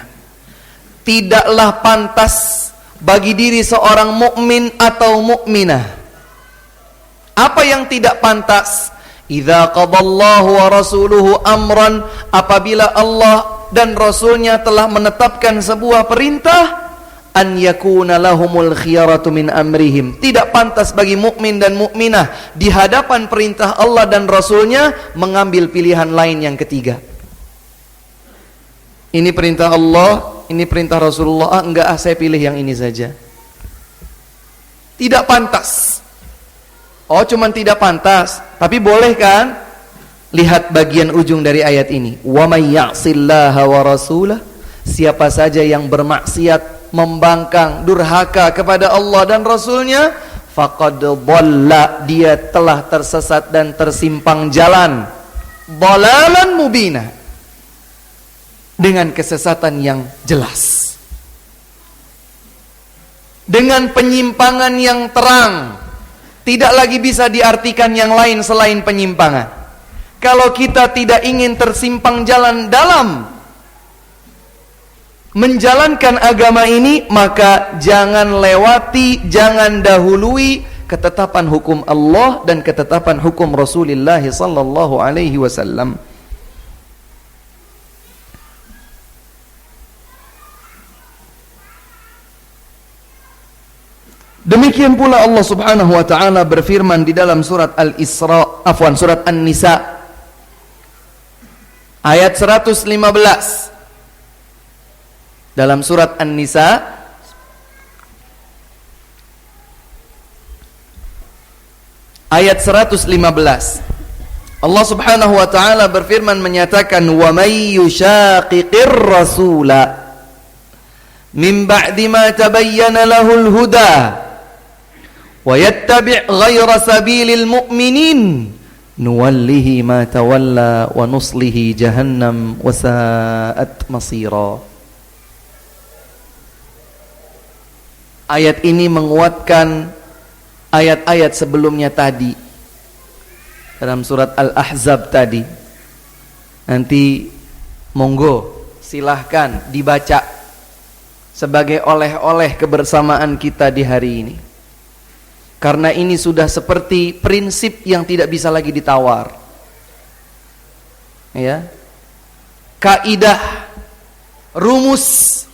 Tidaklah pantas bagi diri seorang mukmin atau mukminah. Apa yang tidak pantas? Idza qadallahu wa rasuluhu amran, apabila Allah dan Rasulnya telah menetapkan sebuah perintah, an yakuna lahumul khiyaratu min amrihim. Tidak pantas bagi mukmin dan mukminah di hadapan perintah Allah dan Rasulnya mengambil pilihan lain yang ketiga. Ini perintah Allah, ini perintah Rasulullah, enggak, saya pilih yang ini saja. Tidak pantas. Oh, cuman tidak pantas, tapi boleh kan? Lihat bagian ujung dari ayat ini. Wa may ya'sillaha wa rasulah, siapa saja yang bermaksiat, membangkang, durhaka kepada Allah dan Rasulnya, faqad dhalla, dia telah tersesat dan tersimpang jalan, dhalalan mubina, dengan kesesatan yang jelas, dengan penyimpangan yang terang. Tidak lagi bisa diartikan yang lain selain penyimpangan. Kalau kita tidak ingin tersimpang jalan dalam menjalankan agama ini, maka jangan lewati, jangan dahului ketetapan hukum Allah dan ketetapan hukum Rasulullah sallallahu alaihi wasallam. Demikian pula Allah Subhanahu wa taala berfirman di dalam surat surat An-Nisa ayat 115. Dalam surat An-Nisa ayat 115, Allah Subhanahu wa taala berfirman menyatakan, "Wa may yushaqiqir rasula min ba'di ma tabayyana lahul huda wa yattabi' ghayra sabilil mu'minin nuwallihi ma tawalla wa nuslihi jahannam wa sa'at masira." Ayat ini menguatkan ayat-ayat sebelumnya tadi dalam surat Al-Ahzab tadi. Nanti monggo silahkan dibaca sebagai oleh-oleh kebersamaan kita di hari ini. Karena ini sudah seperti prinsip yang tidak bisa lagi ditawar. Ya. Kaidah, rumus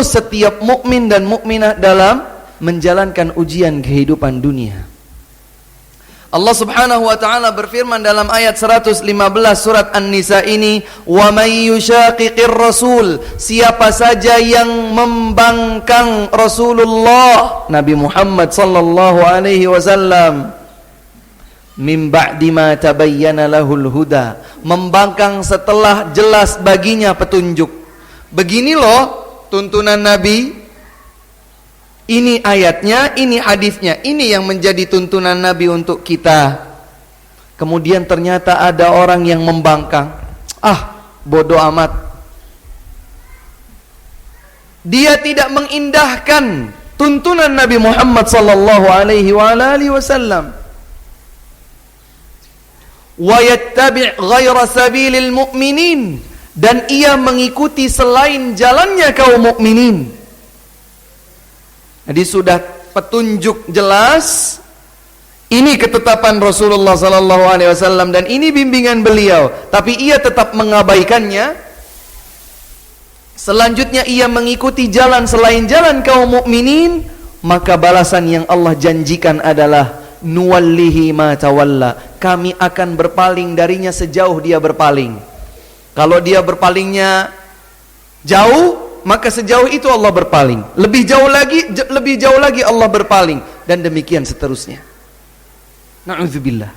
setiap mukmin dan mukminah dalam menjalankan ujian kehidupan dunia. Allah Subhanahu wa taala berfirman dalam ayat 115 surat An-Nisa ini, "Wa may yushaqiqir rasul," siapa saja yang membangkang Rasulullah Nabi Muhammad sallallahu alaihi wasallam, min ba'di ma tabayyana lahul huda, membangkang setelah jelas baginya petunjuk. Begini loh tuntunan Nabi. Ini ayatnya, ini hadisnya, ini yang menjadi tuntunan Nabi untuk kita. Kemudian ternyata ada orang yang membangkang. Bodoh amat. Dia tidak mengindahkan tuntunan Nabi Muhammad sallallahu alaihi wasallam. Wa yattabi' ghaira sabilil mu'minin, dan ia mengikuti selain jalannya kaum mukminin. Jadi sudah petunjuk jelas, ini ketetapan Rasulullah sallallahu alaihi wasallam dan ini bimbingan beliau, tapi ia tetap mengabaikannya. Selanjutnya ia mengikuti jalan selain jalan kaum mukminin, maka balasan yang Allah janjikan adalah nuwallihi ma tawalla, kami akan berpaling darinya sejauh dia berpaling. Kalau dia berpalingnya jauh, maka sejauh itu Allah berpaling. Lebih jauh lagi Allah berpaling, dan demikian seterusnya. Na'udzubillah.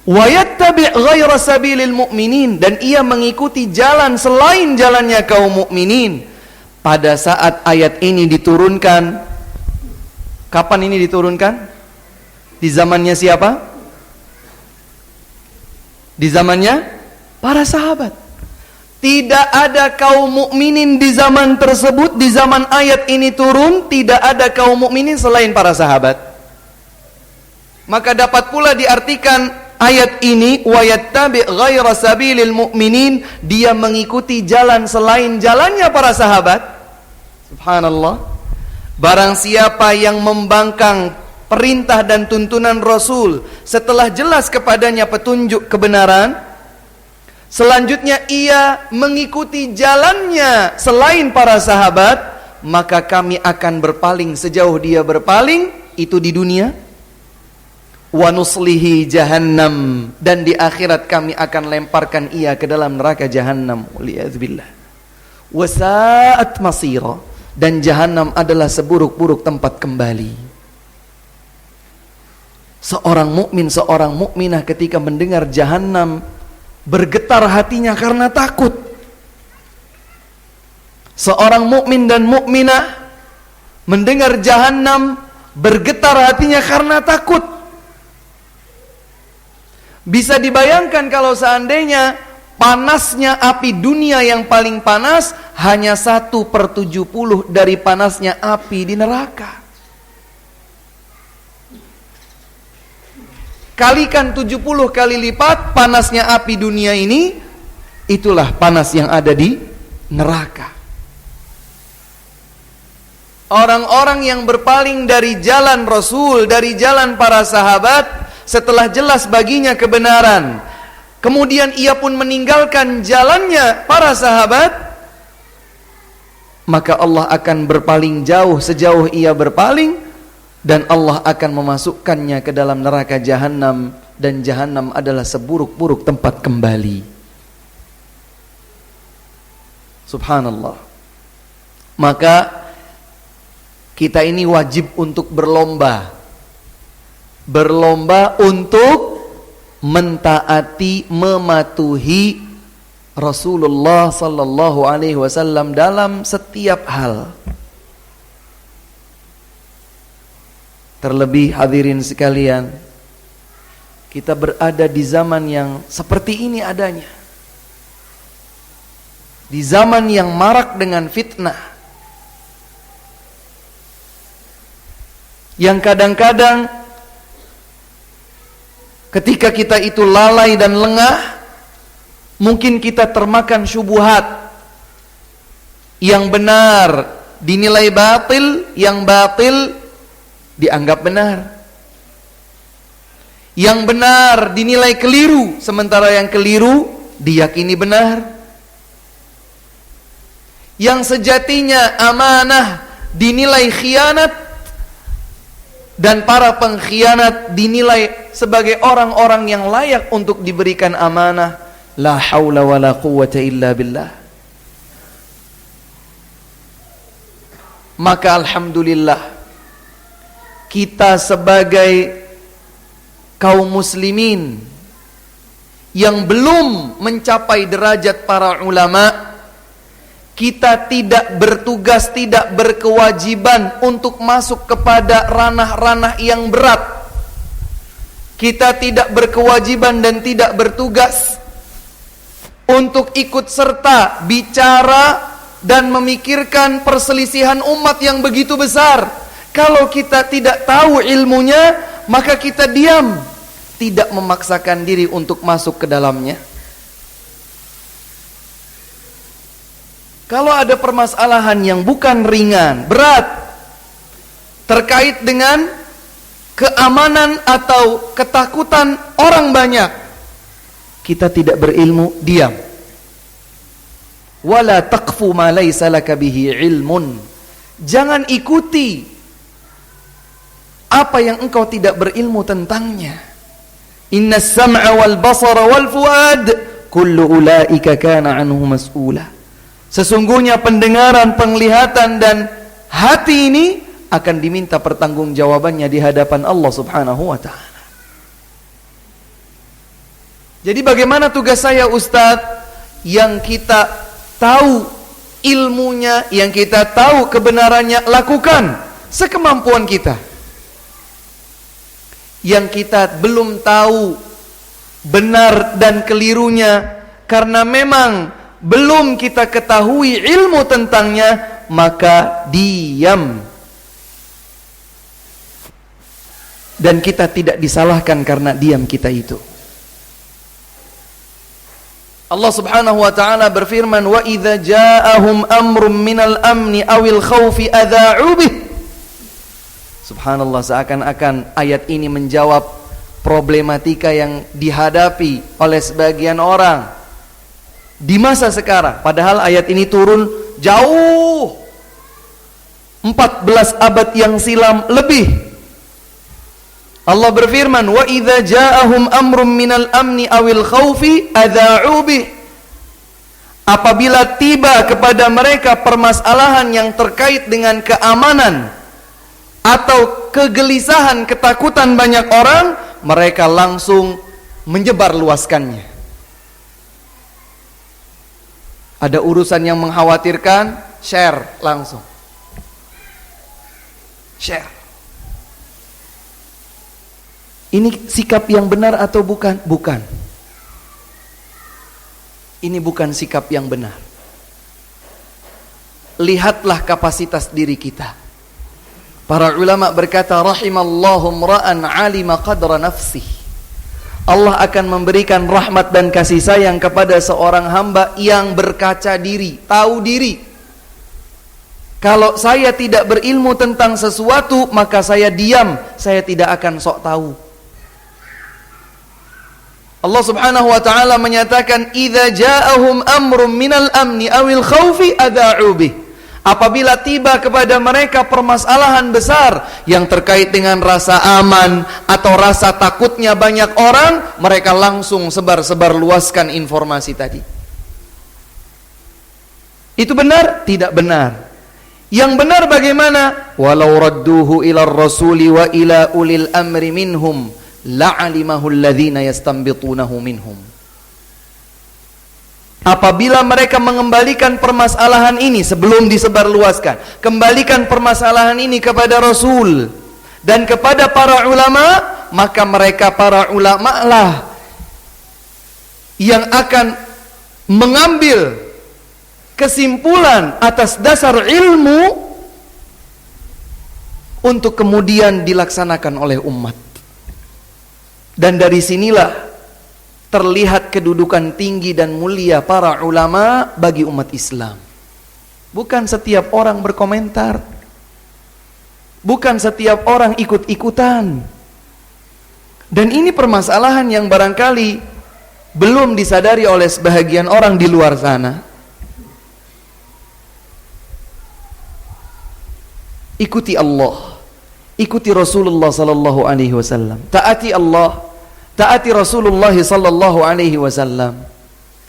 Wa yattabi' ghaira sabilil mu'minin, dan ia mengikuti jalan selain jalannya kaum mukminin. Pada saat ayat ini diturunkan, kapan ini diturunkan? Di zamannya siapa? Di zamannya para sahabat. Tidak ada kaum mukminin di zaman tersebut, di zaman ayat ini turun, tidak ada kaum mukminin selain para sahabat. Maka dapat pula diartikan ayat ini, wa yattabi' ghaira sabilil mu'minin, dia mengikuti jalan selain jalannya para sahabat. Subhanallah. Barang siapa yang membangkang perintah dan tuntunan Rasul setelah jelas kepadanya petunjuk kebenaran, selanjutnya ia mengikuti jalannya selain para sahabat, maka kami akan berpaling sejauh dia berpaling, itu di dunia. Wa nuslihi jahannam, dan di akhirat kami akan lemparkan ia ke dalam neraka jahannam. Waliyadzubillah. Wa sa'at masira, dan jahannam adalah seburuk-buruk tempat kembali. Seorang mukmin, seorang mukminah ketika mendengar jahannam, bergetar hatinya karena takut. Seorang mukmin dan mukminah mendengar jahannam, bergetar hatinya karena takut. Bisa dibayangkan kalau seandainya panasnya api dunia yang paling panas hanya 1/70 dari panasnya api di neraka. Kalikan 70 kali lipat panasnya api dunia ini, itulah panas yang ada di neraka. Orang-orang yang berpaling dari jalan Rasul, dari jalan para sahabat, setelah jelas baginya kebenaran, kemudian ia pun meninggalkan jalannya para sahabat, maka Allah akan berpaling jauh sejauh ia berpaling, dan Allah akan memasukkannya ke dalam neraka jahannam, dan jahannam adalah seburuk-buruk tempat kembali. Subhanallah. Maka kita ini wajib untuk berlomba untuk mentaati, mematuhi Rasulullah sallallahu alaihi wasallam dalam setiap hal. Terlebih hadirin sekalian, kita berada di zaman yang seperti ini adanya. Di zaman yang marak dengan fitnah, yang kadang-kadang ketika kita itu lalai dan lengah, mungkin kita termakan syubhat. Yang benar dinilai batil, yang batil dianggap benar. Yang benar dinilai keliru, sementara yang keliru diyakini benar. Yang sejatinya amanah dinilai khianat, dan para pengkhianat dinilai sebagai orang-orang yang layak untuk diberikan amanah. La haula wala quwwata illa billah. Maka alhamdulillah, kita sebagai kaum muslimin yang belum mencapai derajat para ulama, kita tidak bertugas, tidak berkewajiban untuk masuk kepada ranah-ranah yang berat. Kita tidak berkewajiban dan tidak bertugas untuk ikut serta bicara dan memikirkan perselisihan umat yang begitu besar. Kalau kita tidak tahu ilmunya, maka kita diam, tidak memaksakan diri untuk masuk ke dalamnya. Kalau ada permasalahan yang bukan ringan, berat, terkait dengan keamanan atau ketakutan orang banyak, kita tidak berilmu, diam. Wala taqfu ma laysa laka bihi ilmun. Jangan ikuti apa yang engkau tidak berilmu tentangnya. Innas sam'a wal basara wal fuad kullu ulaika kana anhu mas'ula. Sesungguhnya pendengaran, penglihatan dan hati ini akan diminta pertanggungjawabannya di hadapan Allah Subhanahu wa taala. Jadi bagaimana tugas saya, Ustadz? Yang kita tahu ilmunya, yang kita tahu kebenarannya, lakukan sekemampuan kita. Yang kita belum tahu benar dan kelirunya, karena memang belum kita ketahui ilmu tentangnya, maka diam. Dan kita tidak disalahkan karena diam kita itu. Allah Subhanahu wa taala berfirman, "Wa idza ja'ahum amrun minal amni awil khaufi adza'u bih." Subhanallah, seakan-akan ayat ini menjawab problematika yang dihadapi oleh sebagian orang di masa sekarang. Padahal ayat ini turun jauh 14 abad yang silam lebih. Allah berfirman, "Wa idza ja'ahum amrun minal amni awil khaufi adza'u bih." Apabila tiba kepada mereka permasalahan yang terkait dengan keamanan atau kegelisahan, ketakutan banyak orang, mereka langsung menyebar luaskannya. Ada urusan yang mengkhawatirkan, share langsung. Share. Ini sikap yang benar atau bukan? Bukan. Ini bukan sikap yang benar. Lihatlah kapasitas diri kita. Para ulama berkata, rahimallahu mra'an 'alima qadra nafsihi. Allah akan memberikan rahmat dan kasih sayang kepada seorang hamba yang berkaca diri, tahu diri. Kalau saya tidak berilmu tentang sesuatu, maka saya diam, saya tidak akan sok tahu. Allah Subhanahu wa taala menyatakan, "Idza ja'ahum amrun minal amni awil khaufi adza'u bih." Apabila tiba kepada mereka permasalahan besar yang terkait dengan rasa aman atau rasa takutnya banyak orang, mereka langsung sebar-sebar luaskan informasi tadi. Itu benar? Tidak benar. Yang benar bagaimana? Walau radduhu ila rasuli wa ila ulil amri minhum la'alimahu alladhina yastanbitunahu minhum. Apabila mereka mengembalikan permasalahan ini sebelum disebarluaskan, kembalikan permasalahan ini kepada Rasul dan kepada para ulama, maka mereka para ulama lah yang akan mengambil kesimpulan atas dasar ilmu untuk kemudian dilaksanakan oleh umat. Dan dari sinilah terlihat kedudukan tinggi dan mulia para ulama bagi umat Islam. Bukan setiap orang berkomentar, bukan setiap orang ikut-ikutan. Dan ini permasalahan yang barangkali belum disadari oleh sebahagian orang di luar sana. Ikuti Allah, ikuti Rasulullah sallallahu alaihi wasallam. Taati Allah, taati Rasulullah sallallahu alaihi wasallam.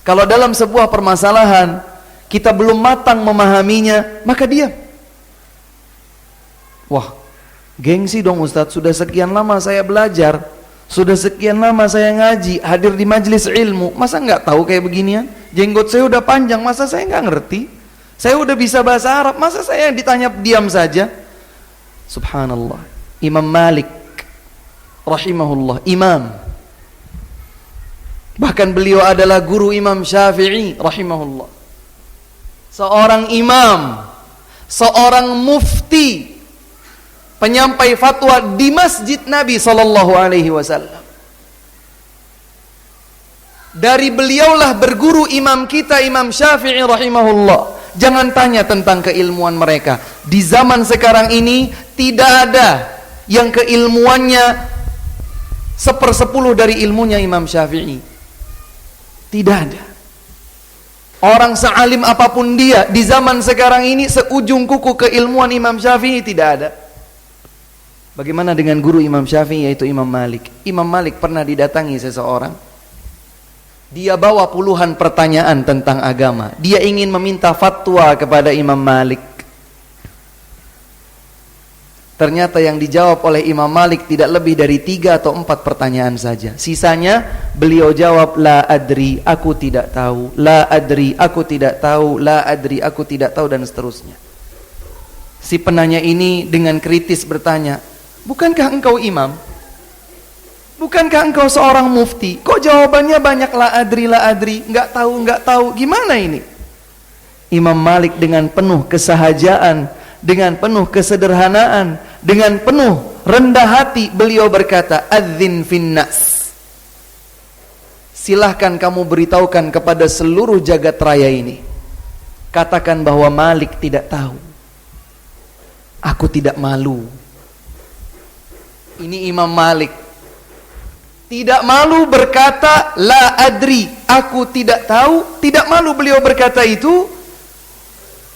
Kalau dalam sebuah permasalahan kita belum matang memahaminya, maka diam. Wah, gengsi dong Ustadz, sudah sekian lama saya belajar, sudah sekian lama saya ngaji, hadir di majelis ilmu, masa nggak tahu kayak beginian? Jenggot saya udah panjang, masa saya nggak ngerti? Saya udah bisa bahasa Arab, masa saya ditanya diam saja? Subhanallah. Imam Malik rahimahullah, imam, bahkan beliau adalah guru Imam Syafi'i rahimahullah, seorang imam, seorang mufti, penyampai fatwa di masjid Nabi sallallahu alaihi wasallam. Dari beliaulah berguru imam kita, Imam Syafi'i rahimahullah. Jangan tanya tentang keilmuan mereka. Di zaman sekarang ini tidak ada yang keilmuannya 1/10 dari ilmunya Imam Syafi'i. Tidak ada. Orang sealim apapun dia di zaman sekarang ini, seujung kuku keilmuan Imam Syafi'i tidak ada. Bagaimana dengan guru Imam Syafi'i, yaitu Imam Malik? Imam Malik pernah didatangi seseorang. Dia bawa puluhan pertanyaan tentang agama. Dia ingin meminta fatwa kepada Imam Malik. Ternyata yang dijawab oleh Imam Malik tidak lebih dari 3 atau 4 pertanyaan saja. Sisanya beliau jawab, la adri, aku tidak tahu. La adri, aku tidak tahu. La adri, aku tidak tahu, dan seterusnya. Si penanya ini dengan kritis bertanya, bukankah engkau imam? Bukankah engkau seorang mufti? Kok jawabannya banyak la adri, enggak tahu. Gimana ini? Imam Malik dengan penuh kesahajaan, dengan penuh kesederhanaan, dengan penuh rendah hati, beliau berkata, adzin finnas. Silahkan kamu beritahukan kepada seluruh jagat raya ini. Katakan bahwa Malik tidak tahu. Aku tidak malu. Ini Imam Malik tidak malu berkata la adri, aku tidak tahu. Tidak malu beliau berkata itu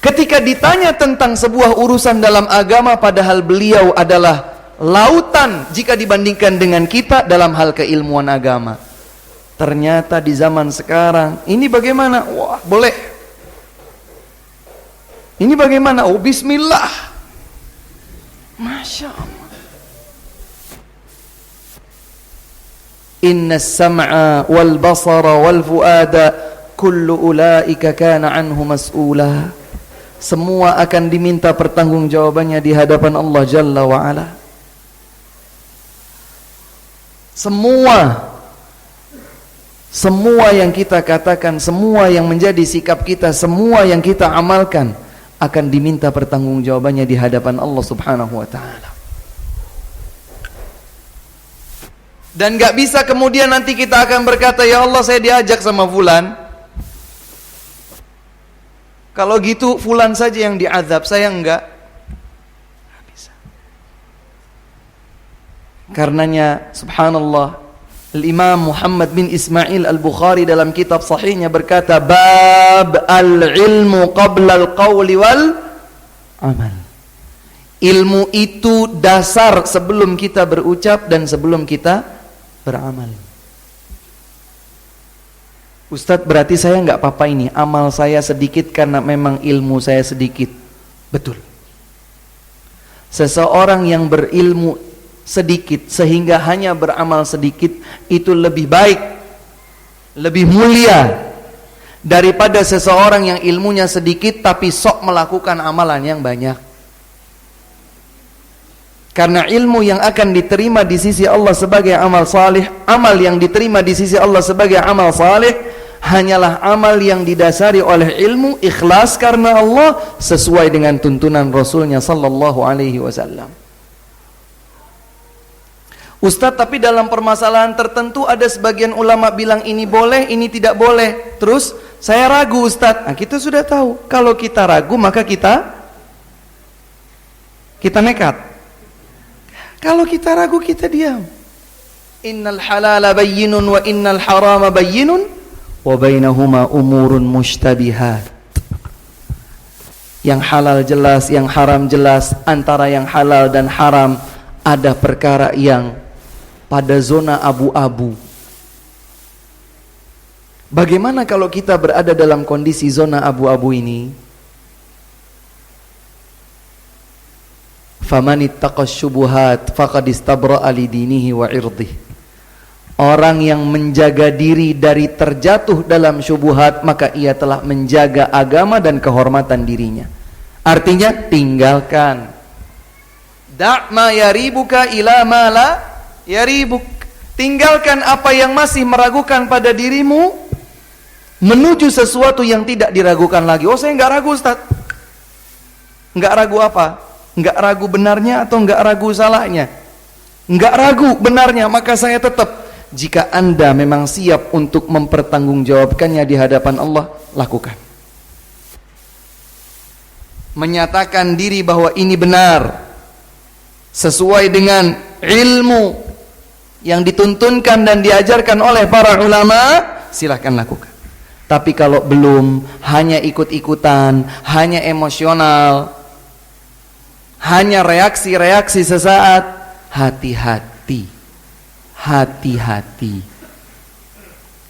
ketika ditanya tentang sebuah urusan dalam agama, padahal beliau adalah lautan jika dibandingkan dengan kita dalam hal keilmuan agama. Ternyata di zaman sekarang ini bagaimana? Wah, boleh. Ini bagaimana? Oh, bismillah. Masya Allah. Inna as-sam'a wal basara wal fuada kullu ulaika kana anhu mas'ula. Semua akan diminta pertanggungjawabannya di hadapan Allah Jalla wa Ala. Semua yang kita katakan, semua yang menjadi sikap kita, semua yang kita amalkan akan diminta pertanggungjawabannya di hadapan Allah Subhanahu wa taala. Dan gak bisa kemudian nanti kita akan berkata, ya Allah saya diajak sama fulan, kalau gitu fulan saja yang diazab, saya enggak. Gak bisa. Karenanya subhanallah, Al-Imam Muhammad bin Ismail Al-Bukhari dalam kitab sahihnya berkata, bab al-ilmu qabla al-qawli wal amal. Ilmu itu dasar sebelum kita berucap dan sebelum kita beramal. Ustadz, berarti saya nggak apa-apa ini, amal saya sedikit karena memang ilmu saya sedikit. Betul. Seseorang yang berilmu sedikit sehingga hanya beramal sedikit, itu lebih baik, lebih mulia daripada seseorang yang ilmunya sedikit tapi sok melakukan amalan yang banyak. Karena ilmu yang akan diterima di sisi Allah sebagai amal salih, amal yang diterima di sisi Allah sebagai amal salih, hanyalah amal yang didasari oleh ilmu, ikhlas karena Allah, sesuai dengan tuntunan Rasulnya sallallahu alaihi wasallam. Ustadz, tapi dalam permasalahan tertentu ada sebagian ulama bilang ini boleh, ini tidak boleh. Terus saya ragu Ustadz. Nah, kita sudah tahu, kalau kita ragu maka kita nekat. Kalau kita ragu, kita diam. Innal halala bayyinun wa innal harama bayyinun wa bainahuma umurun mushtabihat. Yang halal jelas, yang haram jelas. Antara yang halal dan haram ada perkara yang pada zona abu-abu. Bagaimana kalau kita berada dalam kondisi zona abu-abu ini? Famanittaqas syubuhat faqad istabra'a lidinihi wa irdih. Orang yang menjaga diri dari terjatuh dalam syubhat, maka ia telah menjaga agama dan kehormatan dirinya. Artinya tinggalkan. Da' ma yaribuka ila ma la yaribuk. Tinggalkan apa yang masih meragukan pada dirimu menuju sesuatu yang tidak diragukan lagi. Oh, saya enggak ragu, Ustaz. Enggak ragu apa? Enggak ragu benarnya atau enggak ragu salahnya? Enggak ragu benarnya, maka saya tetap. Jika Anda memang siap untuk mempertanggungjawabkannya di hadapan Allah, lakukan. Menyatakan diri bahwa ini benar sesuai dengan ilmu yang dituntunkan dan diajarkan oleh para ulama, silahkan lakukan. Tapi kalau belum, hanya ikut-ikutan, hanya emosional, hanya reaksi-reaksi sesaat, hati-hati. Hati-hati.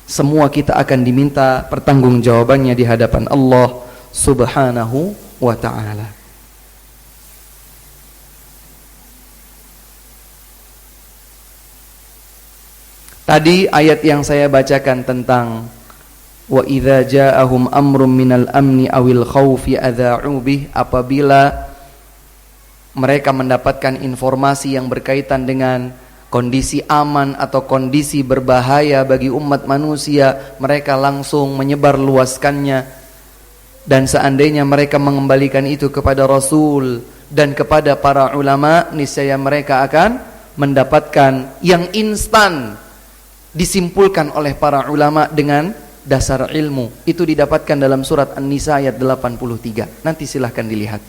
Semua kita akan diminta pertanggungjawabannya di hadapan Allah Subhanahu wa ta'ala. Tadi ayat yang saya bacakan tentang wa idza ja'ahum amrun minal amni awil khaufi adza'u bih, apabila mereka mendapatkan informasi yang berkaitan dengan kondisi aman atau kondisi berbahaya bagi umat manusia, mereka langsung menyebar luaskannya. Dan seandainya mereka mengembalikan itu kepada Rasul dan kepada para ulama, niscaya mereka akan mendapatkan yang instan, disimpulkan oleh para ulama dengan dasar ilmu. Itu didapatkan dalam surat An-Nisa ayat 83. Nanti silahkan dilihat.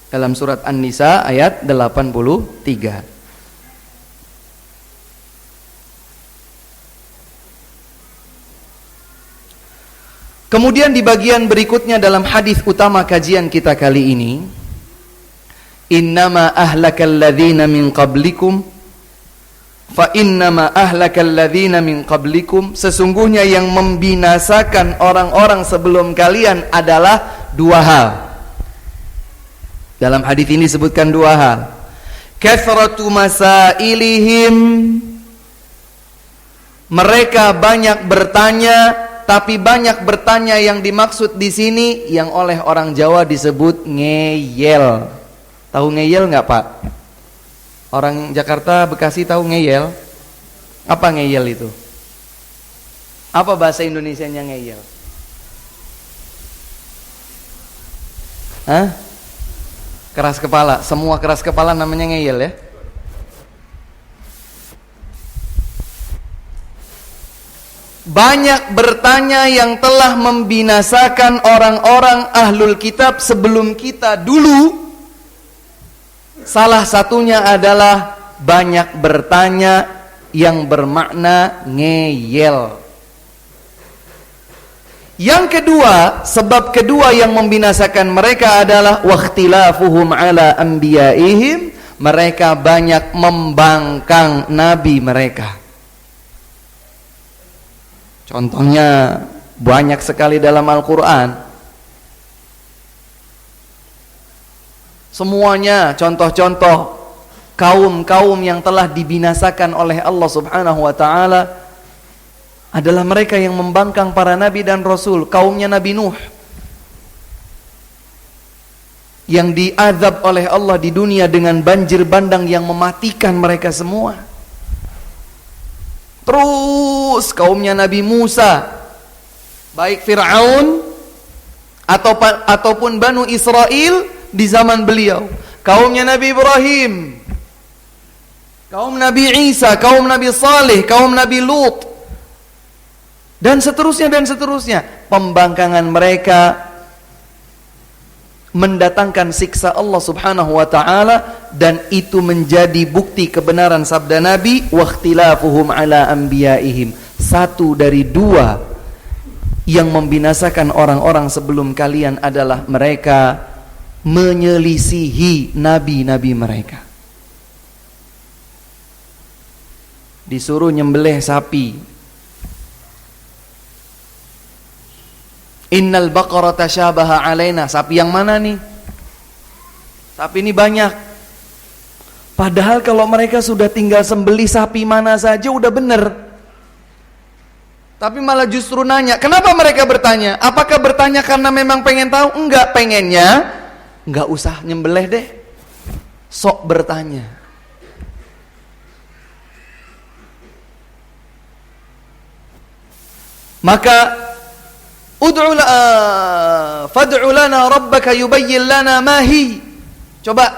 Dalam surat An-Nisa ayat 83. Kemudian di bagian berikutnya dalam hadis utama kajian kita kali ini, innama ahlakal ladzina min qablikum fa innama ahlakal ladzina min qablikum, sesungguhnya yang membinasakan orang-orang sebelum kalian adalah dua hal. Dalam hadis ini disebutkan dua hal. Kathratu masailihim, mereka banyak bertanya, tapi banyak bertanya yang dimaksud di sini yang oleh orang Jawa disebut ngeyel. Tahu ngeyel enggak, Pak? Orang Jakarta, Bekasi tahu ngeyel? Apa ngeyel itu? Apa bahasa Indonesianya ngeyel? Hah? Keras kepala. Semua keras kepala namanya ngeyel ya. Banyak bertanya yang telah membinasakan orang-orang ahlul kitab sebelum kita dulu. Salah satunya adalah banyak bertanya yang bermakna ngeyel. Yang kedua, sebab kedua yang membinasakan mereka adalah wakhtilafuhum ala anbiyaihim, mereka banyak membangkang nabi mereka. Contohnya banyak sekali dalam Al-Quran. Semuanya contoh-contoh kaum-kaum yang telah dibinasakan oleh Allah Subhanahu wa ta'ala adalah mereka yang membangkang para nabi dan rasul. Kaumnya Nabi Nuh yang diazab oleh Allah di dunia dengan banjir bandang yang mematikan mereka semua. Terus kaumnya Nabi Musa, baik Fir'aun ataupun Banu Israel di zaman beliau. Kaumnya Nabi Ibrahim, kaum Nabi Isa, kaum Nabi Saleh, kaum Nabi Lut, dan seterusnya dan seterusnya. Pembangkangan mereka mendatangkan siksa Allah Subhanahu wa ta'ala, dan itu menjadi bukti kebenaran sabda Nabi wakhtilafuhum ala anbiyaihim. Satu dari dua yang membinasakan orang-orang sebelum kalian adalah mereka menyelisihi nabi-nabi mereka. Disuruh nyembelih sapi. Innal baqara tashabaha alaina. Sapi yang mana nih? Sapi ini banyak. Padahal kalau mereka sudah tinggal sembelih sapi mana saja udah bener. Tapi malah justru nanya. Kenapa mereka bertanya? Apakah bertanya karena memang pengen tahu? Enggak, pengennya enggak usah nyembelih deh. Sok bertanya. Maka fad'u lana rabbaka yubayyin lana ma hi. Coba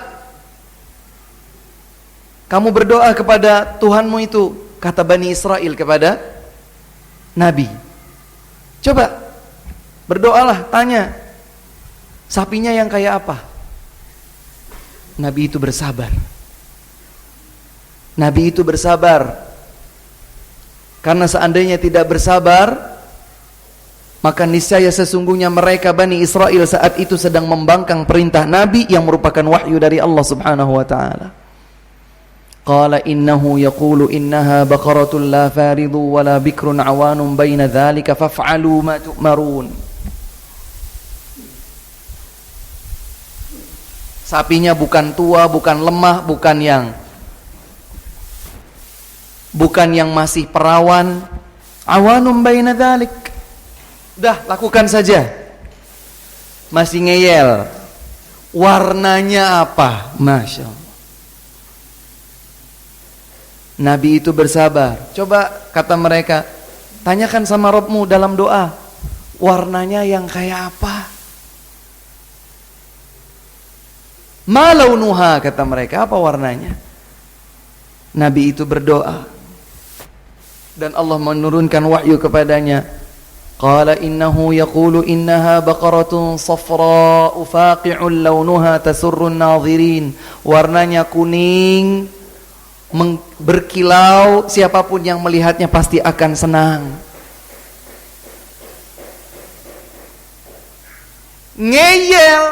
kamu berdoa kepada Tuhanmu itu, kata Bani Israel kepada Nabi. Coba berdoalah, tanya sapinya yang kayak apa. Nabi itu bersabar. Nabi itu bersabar. Karena seandainya tidak bersabar, maka niscaya sesungguhnya mereka Bani Israel saat itu sedang membangkang perintah Nabi yang merupakan wahyu dari Allah Subhanahu wa taala. Qala innahu yaqulu innaha baqaratun la faridhu wa la bikrun awanun baina dzalika faf'alu ma tu'marun. Sapinya bukan tua, bukan lemah, bukan yang masih perawan. Awanun baina dzalik. Udah, lakukan saja. Masih ngeyel. Warnanya apa? Masya Allah. Nabi itu bersabar. Coba kata mereka, tanyakan sama Rabbmu dalam doa, warnanya yang kayak apa? Ma launuha, kata mereka, apa warnanya? Nabi itu berdoa. Dan Allah menurunkan wahyu kepadanya. Qala innahu yaqulu innaha baqaratun safra'u faqi'un launuha tasurrun nadhirin. Warnanya kuning, berkilau, siapapun yang melihatnya pasti akan senang. Ngeyel.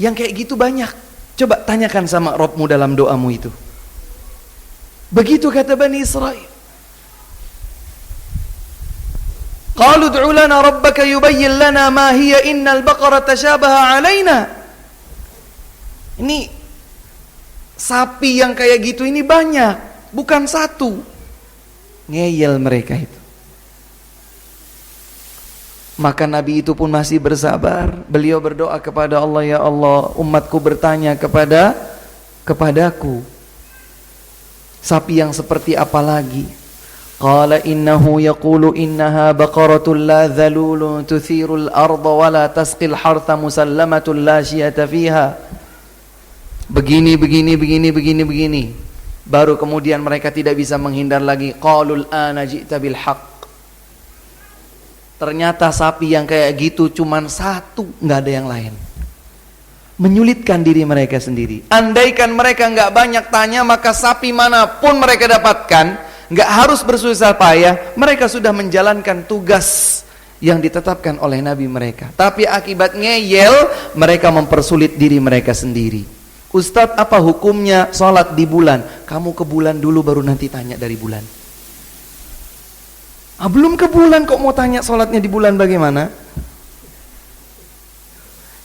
Yang kayak gitu banyak. Coba tanyakan sama Rabbmu dalam doamu itu. Begitu kata Bani Israel. Qalu ud'u lana rabbaka yubayyin lana ma hiya innal baqara tashabaha alaina. Ini sapi yang kayak gitu ini banyak, bukan satu. Ngeyel mereka itu. Maka Nabi itu pun masih bersabar. Beliau berdoa kepada Allah, ya Allah, umatku bertanya kepadaku, sapi yang seperti apa lagi? Qala innahu yaqulu innaha baqaratun la dhalulun tuthirul arda wa la tasqil hartha musallamatun la syiyata fiha. Begini. Baru kemudian mereka tidak bisa menghindar lagi. Qalul ana ji'ta bil haqq. Ternyata sapi yang kayak gitu cuman satu, nggak ada yang lain. Menyulitkan diri mereka sendiri. Andaikan mereka nggak banyak tanya, maka sapi manapun mereka dapatkan, nggak harus bersusah payah, mereka sudah menjalankan tugas yang ditetapkan oleh Nabi mereka. Tapi akibat ngeyel, mereka mempersulit diri mereka sendiri. Ustadz, apa hukumnya sholat di bulan? Kamu ke bulan dulu baru nanti tanya dari bulan. Belum ke bulan kok mau tanya sholatnya di bulan bagaimana?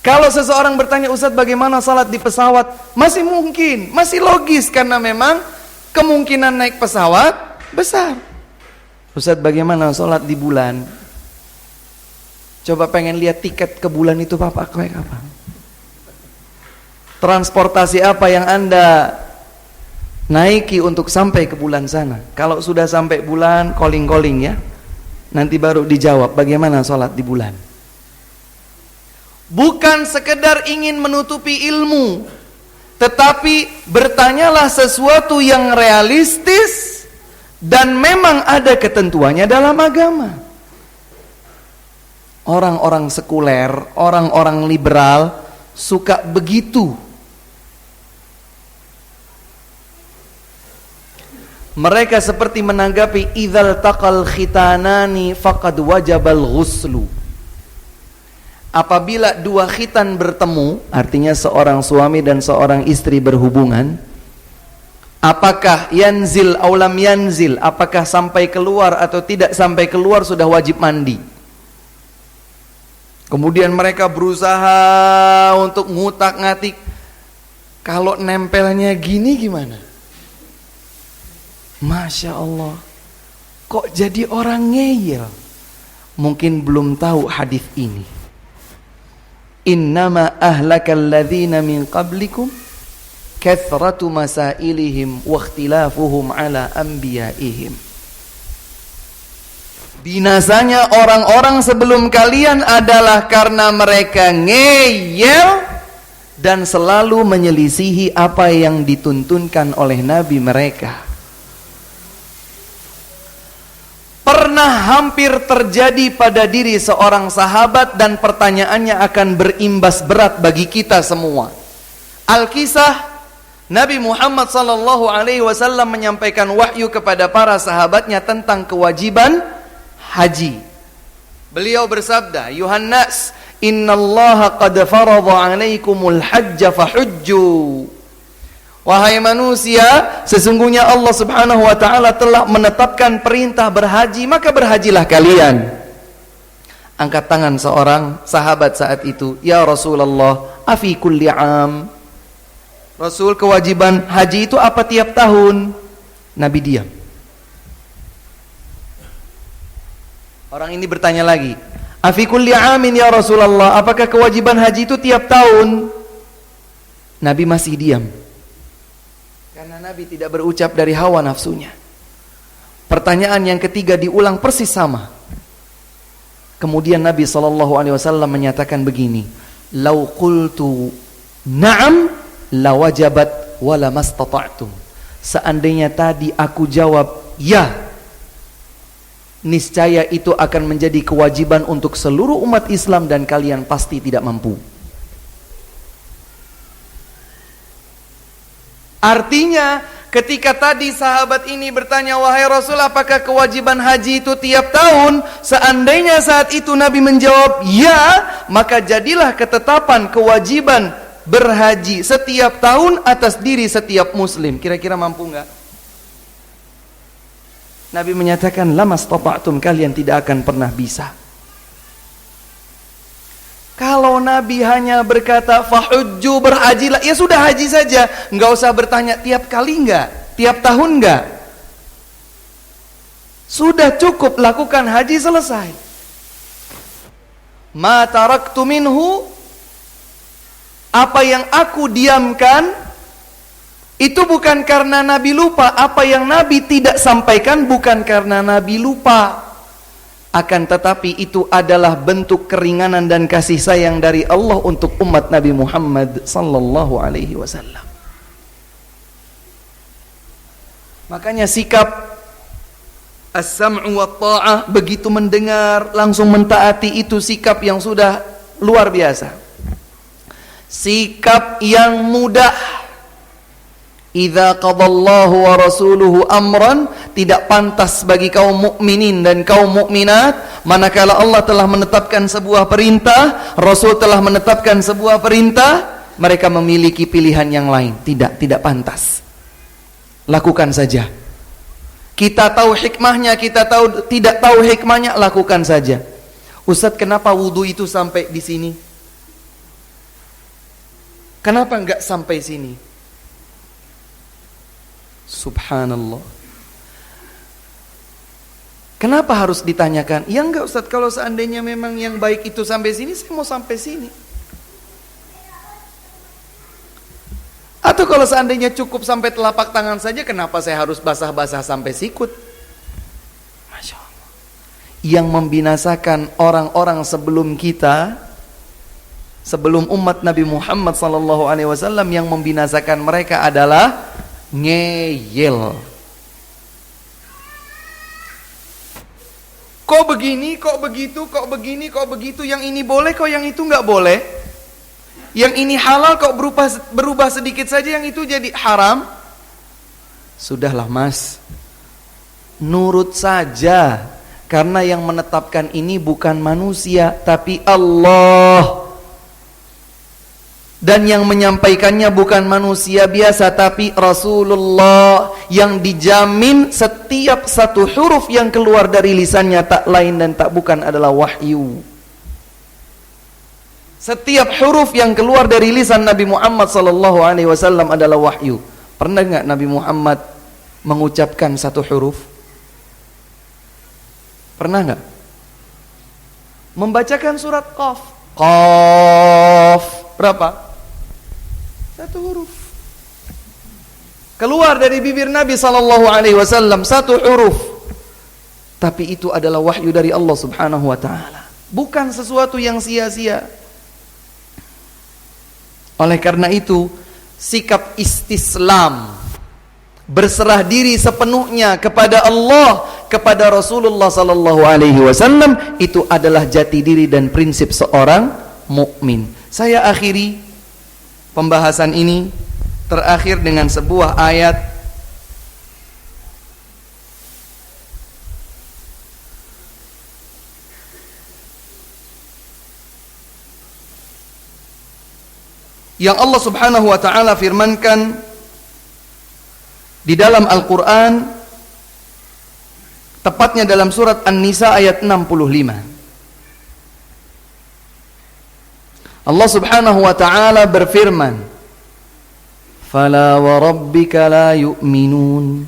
Kalau seseorang bertanya, Ustadz bagaimana sholat di pesawat? Masih mungkin, masih logis, karena memang kemungkinan naik pesawat besar. Ustadz bagaimana sholat di bulan? Coba pengen lihat tiket ke bulan itu Bapak kayak apa? Transportasi apa yang Anda naiki untuk sampai ke bulan sana? Kalau sudah sampai bulan, calling ya, nanti baru dijawab bagaimana sholat di bulan. Bukan sekedar ingin menutupi ilmu, tetapi bertanyalah sesuatu yang realistis dan memang ada ketentuannya dalam agama. Orang-orang sekuler, orang-orang liberal suka begitu. Mereka seperti menanggapi idzal taqal khitanani faqad wajabal ghuslu. apabila dua khitan bertemu, artinya seorang suami dan seorang istri berhubungan, apakah yanzil aw lam yanzil, apakah sampai keluar atau tidak sampai keluar sudah wajib mandi. Kemudian mereka berusaha untuk ngutak-ngatik, kalau nempelnya gini gimana? Masya Allah, kok jadi orang ngeyel? Mungkin belum tahu hadis ini. Innama ahlakal ladzina min qablikum kathratu masailihim wa ikhtilafuhum ala anbiyaihim. Binasanya orang-orang sebelum kalian adalah karena mereka ngeyel dan selalu menyelisihi apa yang dituntunkan oleh nabi mereka. Pernah hampir terjadi pada diri seorang sahabat dan pertanyaannya akan berimbas berat bagi kita semua. Al-Kisah, Nabi Muhammad SAW menyampaikan wahyu kepada para sahabatnya tentang kewajiban haji. Beliau bersabda, "Yuhannas, innallaha qad farada 'alaikumul hajja fahujju." Wahai manusia, sesungguhnya Allah Subhanahu wa taala telah menetapkan perintah berhaji, maka berhajilah kalian. Angkat tangan seorang sahabat saat itu, "Ya Rasulullah, afi kulli 'am?" Rasul, kewajiban haji itu apa tiap tahun? Nabi diam. Orang ini bertanya lagi, "Afi kulli 'amin ya Rasulullah, apakah kewajiban haji itu tiap tahun?" Nabi masih diam. Karena Nabi tidak berucap dari hawa nafsunya. Pertanyaan yang ketiga diulang persis sama. Kemudian Nabi SAW menyatakan begini, "Lau qultu na'am lawajabat wala mastata'tum." Seandainya tadi aku jawab ya, niscaya itu akan menjadi kewajiban untuk seluruh umat Islam dan kalian pasti tidak mampu. Artinya ketika tadi sahabat ini bertanya, "Wahai Rasul, apakah kewajiban haji itu tiap tahun?" Seandainya saat itu Nabi menjawab ya, maka jadilah ketetapan kewajiban berhaji setiap tahun atas diri setiap muslim. Kira-kira mampu enggak? Nabi menyatakan, "Lamastata'tum," kalian tidak akan pernah bisa. Kalau Nabi hanya berkata fahujju, berhajilah, ya sudah haji saja, enggak usah bertanya tiap kali enggak, tiap tahun enggak. Sudah cukup lakukan haji, selesai. Ma taraktu minhu, apa yang aku diamkan itu bukan karena Nabi lupa. Apa yang Nabi tidak sampaikan bukan karena Nabi lupa, akan tetapi itu adalah bentuk keringanan dan kasih sayang dari Allah untuk umat Nabi Muhammad sallallahu alaihi wasallam. Makanya sikap as-sam'u wa ta'ah, begitu mendengar langsung mentaati, itu sikap yang sudah luar biasa. Sikap yang mudah. Idza qadallahu wa rasuluhu amran, tidak pantas bagi kaum mukminin dan kaum mukminat manakala Allah telah menetapkan sebuah perintah, Rasul telah menetapkan sebuah perintah, mereka memiliki pilihan yang lain. Tidak pantas. Lakukan saja. Kita tahu hikmahnya, kita tahu tidak tahu hikmahnya, lakukan saja. Ustaz, kenapa wudu itu sampai di sini? Kenapa enggak sampai sini? Subhanallah. Kenapa harus ditanyakan? Ya enggak Ustaz, kalau seandainya memang yang baik itu sampai sini, saya mau sampai sini. Atau kalau seandainya cukup sampai telapak tangan saja, kenapa saya harus basah-basah sampai sikut? Masya Allah. Yang membinasakan orang-orang sebelum kita, sebelum umat Nabi Muhammad SAW, yang membinasakan mereka adalah ngeyel. Kok begini, kok begitu, kok begini, kok begitu. Yang ini boleh, kok yang itu nggak boleh. Yang ini halal, kok berubah sedikit saja, yang itu jadi haram. Sudahlah mas, nurut saja. Karena yang menetapkan ini bukan manusia, tapi Allah. Dan yang menyampaikannya bukan manusia biasa, tapi Rasulullah, yang dijamin setiap satu huruf yang keluar dari lisannya tak lain dan tak bukan adalah wahyu. Setiap huruf yang keluar dari lisan Nabi Muhammad SAW adalah wahyu. Pernah nggak Nabi Muhammad mengucapkan satu huruf? Pernah nggak? Membacakan surat Qaf. Qaf. Berapa? Satu huruf. Keluar dari bibir Nabi SAW satu huruf. Tapi itu adalah wahyu dari Allah Subhanahu wa taala. Bukan sesuatu yang sia-sia. Oleh karena itu, sikap istislam, berserah diri sepenuhnya kepada Allah, kepada Rasulullah sallallahu alaihi wasallam, itu adalah jati diri dan prinsip seorang mukmin. Saya akhiri pembahasan ini terakhir dengan sebuah ayat yang Allah Subhanahu wa taala firmankan di dalam Al-Qur'an, tepatnya dalam surat An-Nisa ayat 65. Allah Subhanahu wa taala berfirman, "Fala wa rabbika la yu'minun."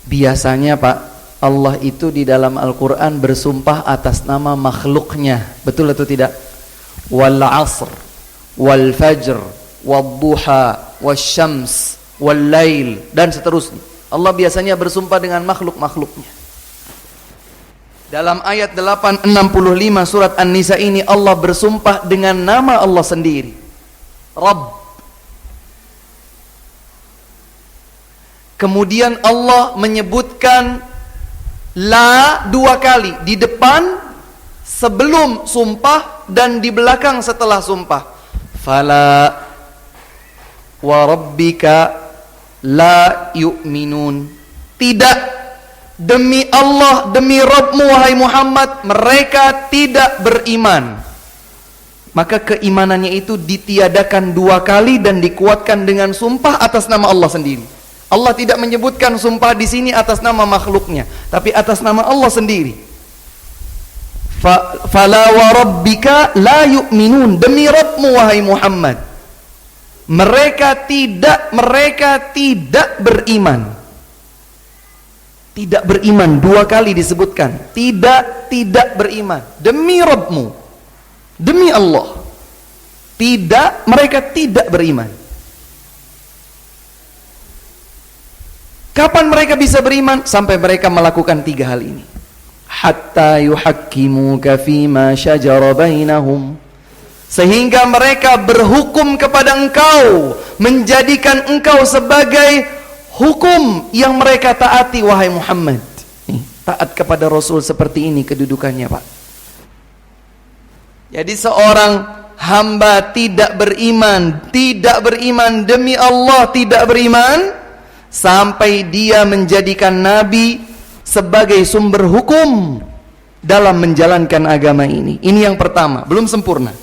Biasanya Pak, Allah itu di dalam Al-Quran bersumpah atas nama makhluknya. Betul atau tidak? Wal asr, wal fajr, wal duha, wal syams, wal lail, dan seterusnya. Allah biasanya bersumpah dengan makhluk-makhluknya. Dalam ayat 865 surat An-Nisa ini Allah bersumpah dengan nama Allah sendiri, Rabb. Kemudian Allah menyebutkan la dua kali, di depan sebelum sumpah dan di belakang setelah sumpah. Fala wa rabbika la yu'minun. Tidak, demi Allah, demi Rabbmu wahai Muhammad, mereka tidak beriman. Maka keimanannya itu ditiadakan dua kali dan dikuatkan dengan sumpah atas nama Allah sendiri. Allah tidak menyebutkan sumpah di sini atas nama makhluknya, tapi atas nama Allah sendiri. Fala wa rabbika la yu'minun, demi Rabbmu wahai Muhammad, mereka tidak beriman. Tidak beriman dua kali disebutkan. Tidak beriman. Demi Rabbmu, demi Allah, mereka tidak beriman. Kapan mereka bisa beriman? Sampai mereka melakukan tiga hal ini. Hatta yuhakkimuka fima syajara bainahum, sehingga mereka berhukum kepada engkau, menjadikan engkau sebagai hukum yang mereka taati wahai Muhammad. Taat kepada Rasul seperti ini kedudukannya, Pak. Jadi seorang hamba tidak beriman demi Allah, tidak beriman sampai dia menjadikan Nabi sebagai sumber hukum dalam menjalankan agama ini. Ini yang pertama, belum sempurna.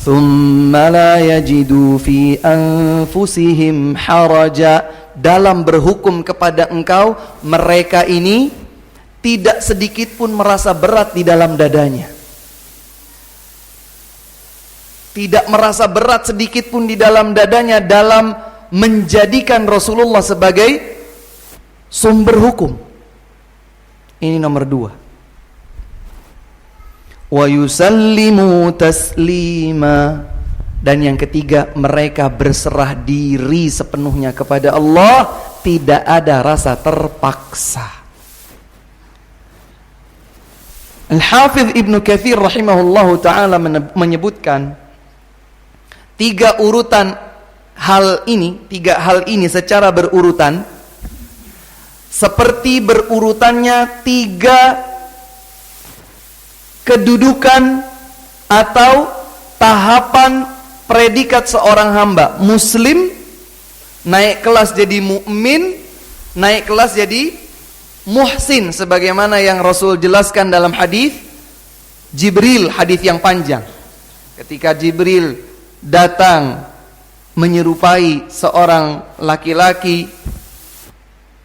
Thumma la yajidu fi anfusihim haraja, dalam berhukum kepada engkau, mereka ini tidak sedikit pun merasa berat di dalam dadanya. Tidak merasa berat sedikit pun di dalam dadanya dalam menjadikan Rasulullah sebagai sumber hukum. Ini nomor dua. Wa yusallimu taslima, dan yang ketiga, mereka berserah diri sepenuhnya kepada Allah, tidak ada rasa terpaksa. Al-Hafidh Ibnu Katsir rahimahullahu ta'ala menyebutkan tiga hal ini secara berurutan, seperti berurutannya tiga kedudukan atau tahapan predikat seorang hamba: muslim, naik kelas jadi mukmin, naik kelas jadi muhsin, sebagaimana yang Rasul jelaskan dalam hadis Jibril, hadis yang panjang. Ketika Jibril datang menyerupai seorang laki-laki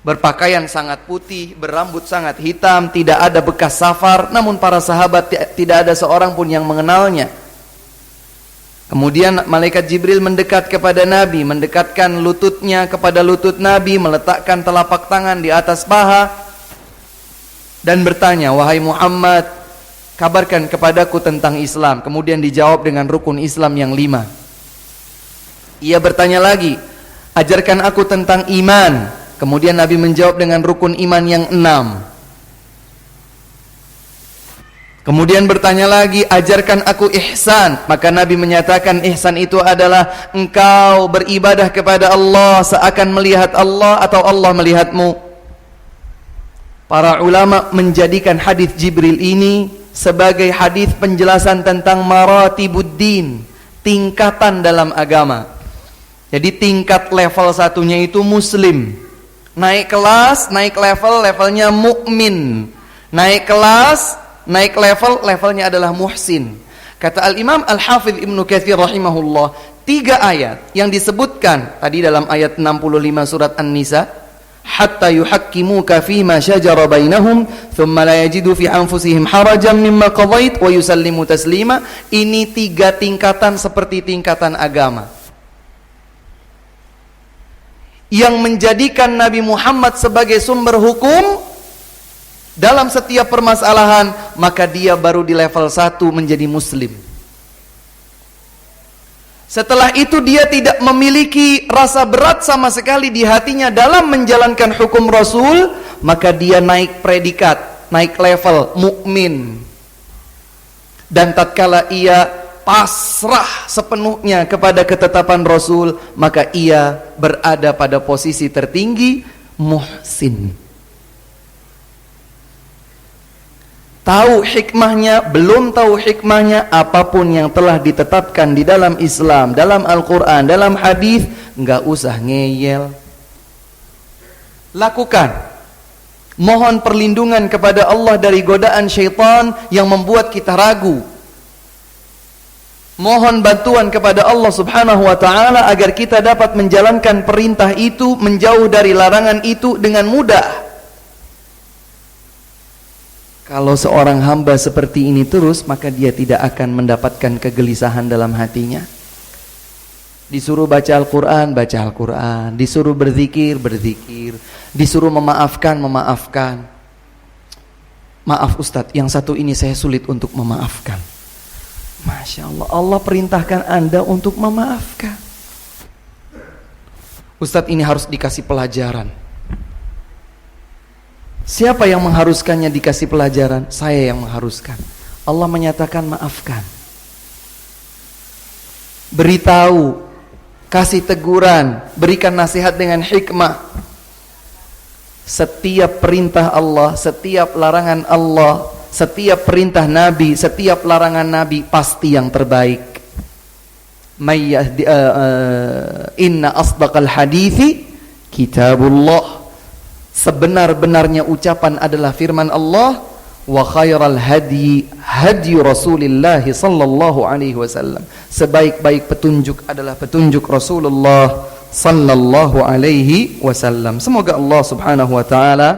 berpakaian sangat putih, berambut sangat hitam, tidak ada bekas safar, namun para sahabat tidak ada seorang pun yang mengenalnya. Kemudian malaikat Jibril mendekat kepada Nabi, mendekatkan lututnya kepada lutut Nabi, meletakkan telapak tangan di atas paha dan bertanya, "Wahai Muhammad, kabarkan kepadaku tentang Islam." Kemudian dijawab dengan rukun Islam yang 5. Ia bertanya lagi, "Ajarkan aku tentang iman." Kemudian Nabi menjawab dengan rukun iman yang 6. Kemudian bertanya lagi, "Ajarkan aku ihsan." Maka Nabi menyatakan ihsan itu adalah engkau beribadah kepada Allah seakan melihat Allah atau Allah melihatmu. Para ulama menjadikan hadis Jibril ini sebagai hadis penjelasan tentang maratibuddin, tingkatan dalam agama. Jadi tingkat level satunya itu muslim. Naik kelas, naik level, levelnya mukmin. Naik kelas, naik level, levelnya adalah muhsin. Kata Al-Imam Al-Hafidh Ibnu Katsir rahimahullah, 3 ayat yang disebutkan tadi dalam ayat 65 surat An-Nisa, hatta yuhakkimuka fima syajara bainahum thumma la yajidu fi anfusihim harajan mimma qadait wa yusallimu taslima. Ini 3 tingkatan seperti tingkatan agama yang menjadikan Nabi Muhammad sebagai sumber hukum dalam setiap permasalahan, maka dia baru di level 1 menjadi muslim. Setelah itu dia tidak memiliki rasa berat sama sekali di hatinya dalam menjalankan hukum Rasul, maka dia naik predikat, naik level mukmin. Dan tatkala ia pasrah sepenuhnya kepada ketetapan Rasul, maka ia berada pada posisi tertinggi, muhsin. Tahu hikmahnya, belum tahu hikmahnya, apapun yang telah ditetapkan di dalam Islam, dalam Al-Quran, dalam hadis, nggak usah ngeyel. Lakukan. Mohon perlindungan kepada Allah dari godaan syaitan yang membuat kita ragu. Mohon bantuan kepada Allah Subhanahu wa ta'ala agar kita dapat menjalankan perintah itu, menjauh dari larangan itu dengan mudah. Kalau seorang hamba seperti ini terus, maka dia tidak akan mendapatkan kegelisahan dalam hatinya. Disuruh baca Al-Quran, baca Al-Quran. Disuruh berzikir, berzikir. Disuruh memaafkan, memaafkan. Maaf Ustadz, yang satu ini saya sulit untuk memaafkan. Masya Allah, Allah perintahkan Anda untuk memaafkan. Ustadz, ini harus dikasih pelajaran. Siapa yang mengharuskannya dikasih pelajaran? Saya yang mengharuskan. Allah menyatakan maafkan. Beritahu, kasih teguran, berikan nasihat dengan hikmah. Setiap perintah Allah, setiap larangan Allah, setiap perintah Nabi, setiap larangan Nabi pasti yang terbaik. Inna asdaqal hadithi kitabullah. Sebenar-benarnya ucapan adalah firman Allah. Wa khairal hadi hadi Rasulillah sallallahu alaihi wasallam. Sebaik-baik petunjuk adalah petunjuk Rasulullah sallallahu alaihi wasallam. Semoga Allah Subhanahu wa taala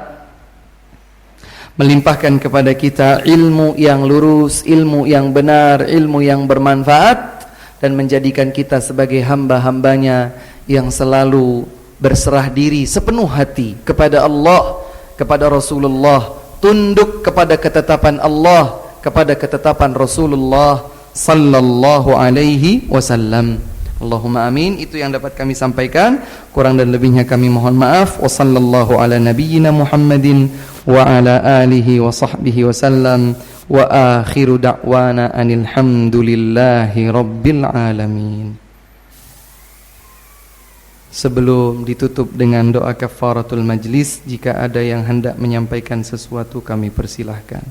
melimpahkan kepada kita ilmu yang lurus, ilmu yang benar, ilmu yang bermanfaat, dan menjadikan kita sebagai hamba-hambanya yang selalu berserah diri sepenuh hati kepada Allah, kepada Rasulullah, tunduk kepada ketetapan Allah, kepada ketetapan Rasulullah sallallahu alaihi wasallam. Allahumma amin. Itu yang dapat kami sampaikan, kurang dan lebihnya kami mohon maaf. Wa sallallahu ala nabiyyina Muhammadin wa ala alihi wa sahbihi wasallam. Wa akhiru da'wana anil hamdulillahi rabbil alamin. Sebelum ditutup dengan doa kafaratul majlis, jika ada yang hendak menyampaikan sesuatu kami persilahkan.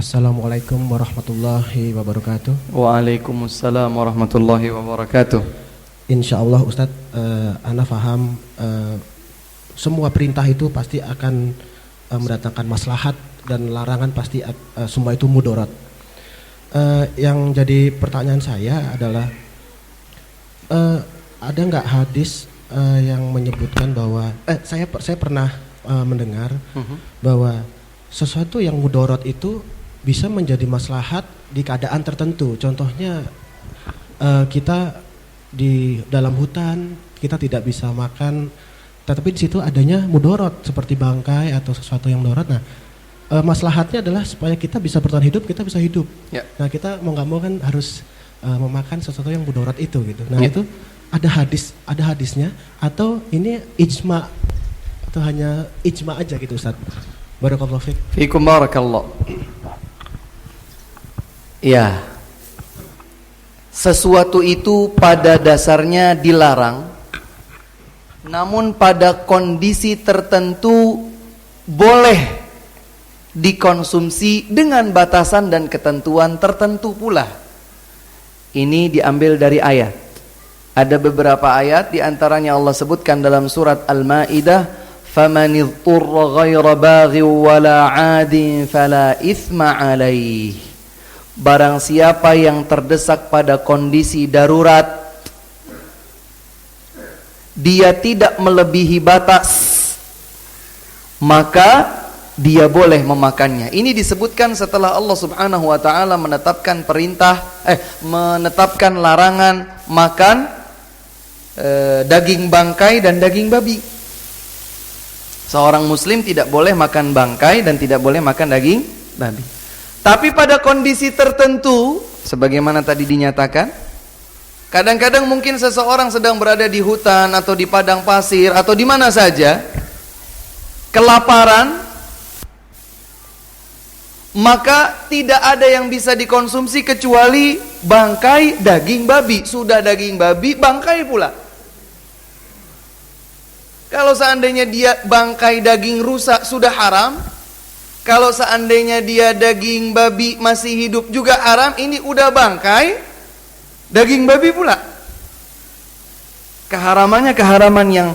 Assalamualaikum warahmatullahi wabarakatuh. Waalaikumsalam warahmatullahi wabarakatuh. Insya Allah Ustadz, ana faham semua perintah itu pasti akan mendatangkan maslahat dan larangan pasti semua itu mudarat. Yang jadi pertanyaan saya adalah ada nggak hadis yang menyebutkan bahwa saya pernah mendengar bahwa sesuatu yang mudarat itu bisa menjadi maslahat di keadaan tertentu. Contohnya kita di dalam hutan kita tidak bisa makan, tetapi di situ adanya mudarat seperti bangkai atau sesuatu yang mudarat. Nah, maslahatnya adalah supaya kita bisa bertahan hidup, kita bisa hidup. Ya. Nah, kita mau nggak mau kan harus memakan sesuatu yang mudarat itu gitu. Nah, Ya. itu ada hadisnya atau ini ijma atau hanya ijma aja gitu Ustaz. Barakallahu fiik. Fiikum barakallah. Ya. Sesuatu itu pada dasarnya dilarang, namun pada kondisi tertentu boleh dikonsumsi dengan batasan dan ketentuan tertentu pula. Ini diambil dari ayat. Ada beberapa ayat, di antaranya Allah sebutkan dalam surat Al-Maidah, "Faman idhturra ghaira baghin wala 'adin fala itsma 'alaihi." Barang siapa yang terdesak pada kondisi darurat, dia tidak melebihi batas, maka dia boleh memakannya. Ini disebutkan setelah Allah Subhanahu wa taala menetapkan menetapkan larangan makan daging bangkai dan daging babi. Seorang muslim tidak boleh makan bangkai dan tidak boleh makan daging babi. Tapi pada kondisi tertentu, sebagaimana tadi dinyatakan, kadang-kadang mungkin seseorang sedang berada di hutan atau di padang pasir atau di mana saja, kelaparan, maka tidak ada yang bisa dikonsumsi kecuali bangkai daging babi. Sudah daging babi, bangkai pula. Kalau seandainya dia bangkai daging rusak sudah haram, kalau seandainya dia daging babi masih hidup juga haram, ini udah bangkai daging babi pula. Keharamannya keharaman yang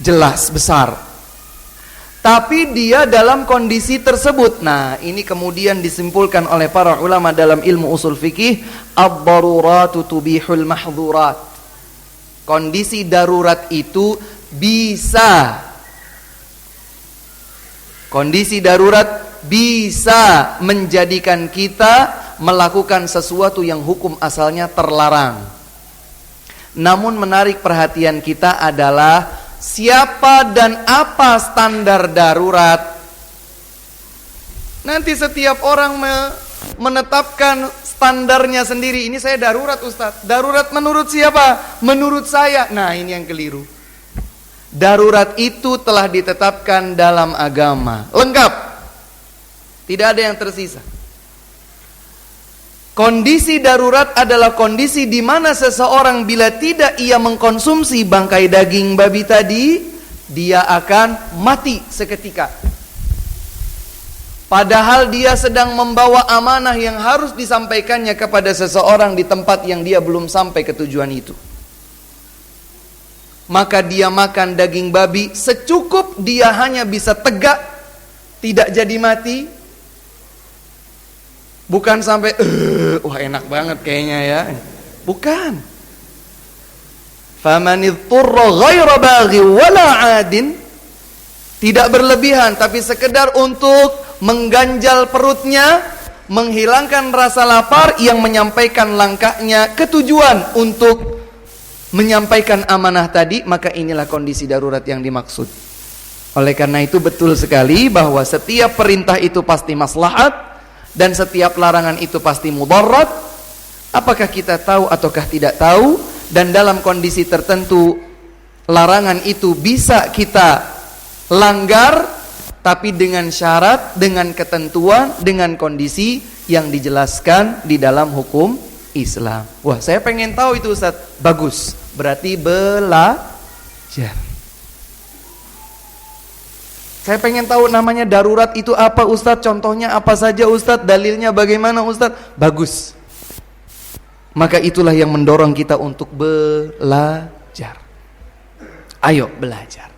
jelas, besar. Tapi dia dalam kondisi tersebut. Nah, ini kemudian disimpulkan oleh para ulama dalam ilmu usul fikih, ad-daruratu tubihul mahdzurat. Kondisi darurat itu bisa, kondisi darurat bisa menjadikan kita melakukan sesuatu yang hukum asalnya terlarang. Namun menarik perhatian kita adalah siapa dan apa standar darurat. Nanti setiap orang menetapkan standarnya sendiri. Ini saya darurat Ustaz. Darurat menurut siapa? Menurut saya. Nah, ini yang keliru. Darurat itu telah ditetapkan dalam agama, lengkap. Tidak ada yang tersisa. Kondisi darurat adalah kondisi di mana seseorang bila tidak ia mengkonsumsi bangkai daging babi tadi, dia akan mati seketika. Padahal dia sedang membawa amanah yang harus disampaikannya kepada seseorang di tempat yang dia belum sampai ke tujuan itu. Maka dia makan daging babi secukup dia hanya bisa tegak, tidak jadi mati. Bukan sampai wah enak banget kayaknya ya. Bukan. Faman idhturra ghaira baghi wala 'adin, tidak berlebihan tapi sekedar untuk mengganjal perutnya, menghilangkan rasa lapar, yang menyampaikan langkahnya ke tujuan untuk menyampaikan amanah tadi, maka inilah kondisi darurat yang dimaksud. Oleh karena itu betul sekali bahwa setiap perintah itu pasti maslahat dan setiap larangan itu pasti mudarat. Apakah kita tahu ataukah tidak tahu? Dan dalam kondisi tertentu larangan itu bisa kita langgar, tapi dengan syarat, dengan ketentuan, dengan kondisi yang dijelaskan di dalam hukum Islam. Wah, saya pengen tahu itu Ustaz. Bagus, berarti belajar. Saya pengen tahu namanya darurat itu apa Ustadz, contohnya apa saja Ustadz, dalilnya bagaimana Ustadz. Bagus. Maka itulah yang mendorong kita untuk belajar. Ayo belajar.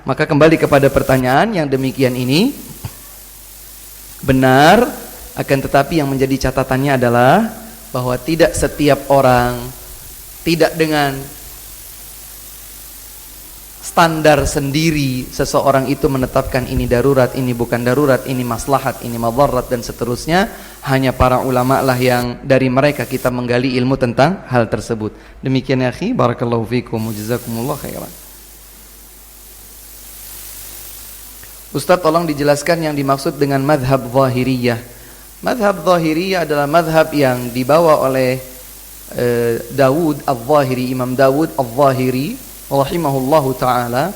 Maka kembali kepada pertanyaan yang demikian ini. Benar, akan tetapi yang menjadi catatannya adalah bahwa tidak setiap orang, tidak dengan standar sendiri seseorang itu menetapkan ini darurat, ini bukan darurat, ini maslahat, ini madarat dan seterusnya. Hanya para ulama lah yang dari mereka kita menggali ilmu tentang hal tersebut. Demikian ya akhi, barakallahu fikum, jazakumullah khairan. Ustaz, tolong dijelaskan yang dimaksud dengan madhab zahiriyah. Madhab zahiriyah adalah madhab yang dibawa oleh Dawud al-Zahiri, Imam Dawud al-Zahiri rahimahullahu ta'ala.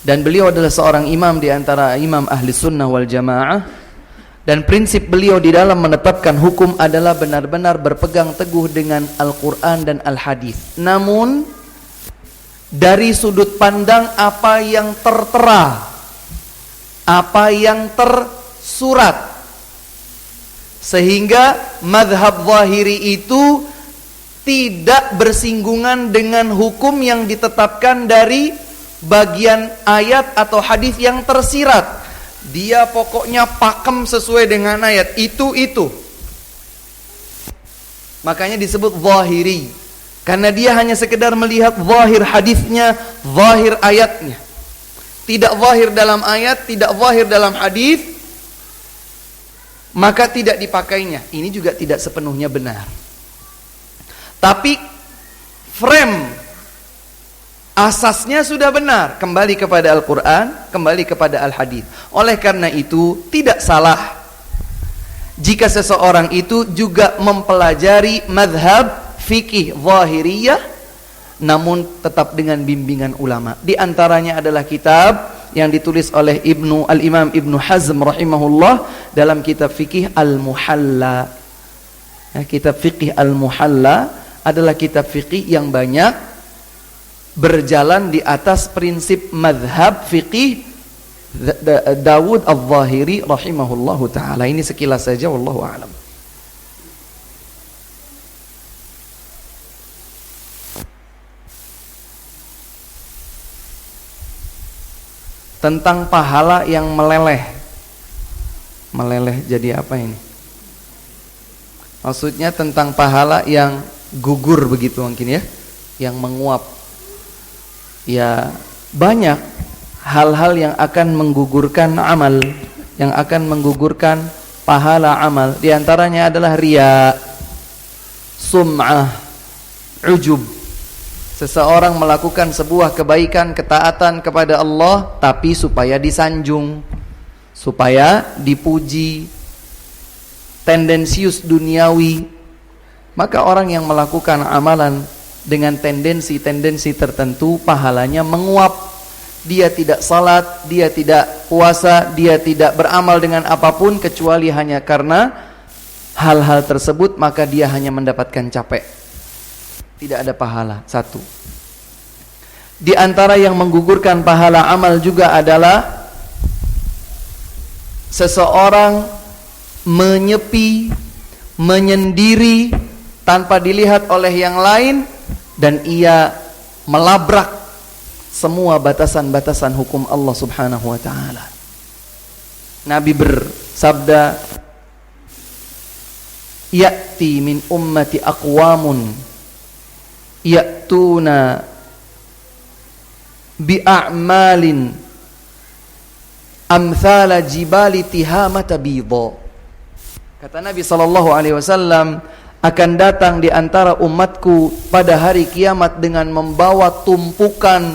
Dan beliau adalah seorang imam di antara imam ahli sunnah wal jamaah. Dan prinsip beliau di dalam menetapkan hukum adalah benar-benar berpegang teguh dengan Al-Quran dan Al-Hadis. Namun dari sudut pandang apa yang tertera, apa yang tersurat, sehingga madhab zahiri itu tidak bersinggungan dengan hukum yang ditetapkan dari bagian ayat atau hadis yang tersirat. Dia pokoknya pakem sesuai dengan ayat itu. Makanya disebut zahiri, karena dia hanya sekedar melihat zahir hadisnya, zahir ayatnya. Tidak zahir dalam ayat, tidak zahir dalam hadis, maka tidak dipakainya. Ini juga tidak sepenuhnya benar. Tapi frame asasnya sudah benar, kembali kepada Al-Quran, kembali kepada Al-Hadis. Oleh karena itu tidak salah jika seseorang itu juga mempelajari madhab fikih zahiriyah, namun tetap dengan bimbingan ulama. Di antaranya adalah kitab yang ditulis oleh Al-Imam Ibnu Hazm rahimahullah dalam kitab fikih Al-Muhalla. Kitab fikih Al-Muhalla adalah kitab fikih yang banyak berjalan di atas prinsip madhab fikih Dawud al-Zahiri rahimahullahu ta'ala. Ini sekilas saja, wallahu a'lam. Tentang pahala yang meleleh. Meleleh jadi apa ini? Maksudnya tentang pahala yang gugur begitu mungkin ya, yang menguap. Ya, banyak hal-hal yang akan menggugurkan amal, yang akan menggugurkan pahala amal. Di antaranya adalah riya, sum'ah, ujub. Seseorang melakukan sebuah kebaikan, ketaatan kepada Allah, tapi supaya disanjung, supaya dipuji, tendensius duniawi. Maka orang yang melakukan amalan dengan tendensi-tendensi tertentu, pahalanya menguap. Dia tidak salat, dia tidak puasa, dia tidak beramal dengan apapun kecuali hanya karena hal-hal tersebut, maka dia hanya mendapatkan capek, tidak ada pahala. Satu. Di antara yang menggugurkan pahala amal juga adalah seseorang menyepi, menyendiri tanpa dilihat oleh yang lain, dan ia melabrak semua batasan-batasan hukum Allah subhanahu wa ta'ala. Nabi bersabda, ya'ti min ummati aqwamun ya'tuna bi'a'malin amthala jibali tihamata bidha. Kata Nabi SAW, akan datang di antara umatku pada hari kiamat dengan membawa tumpukan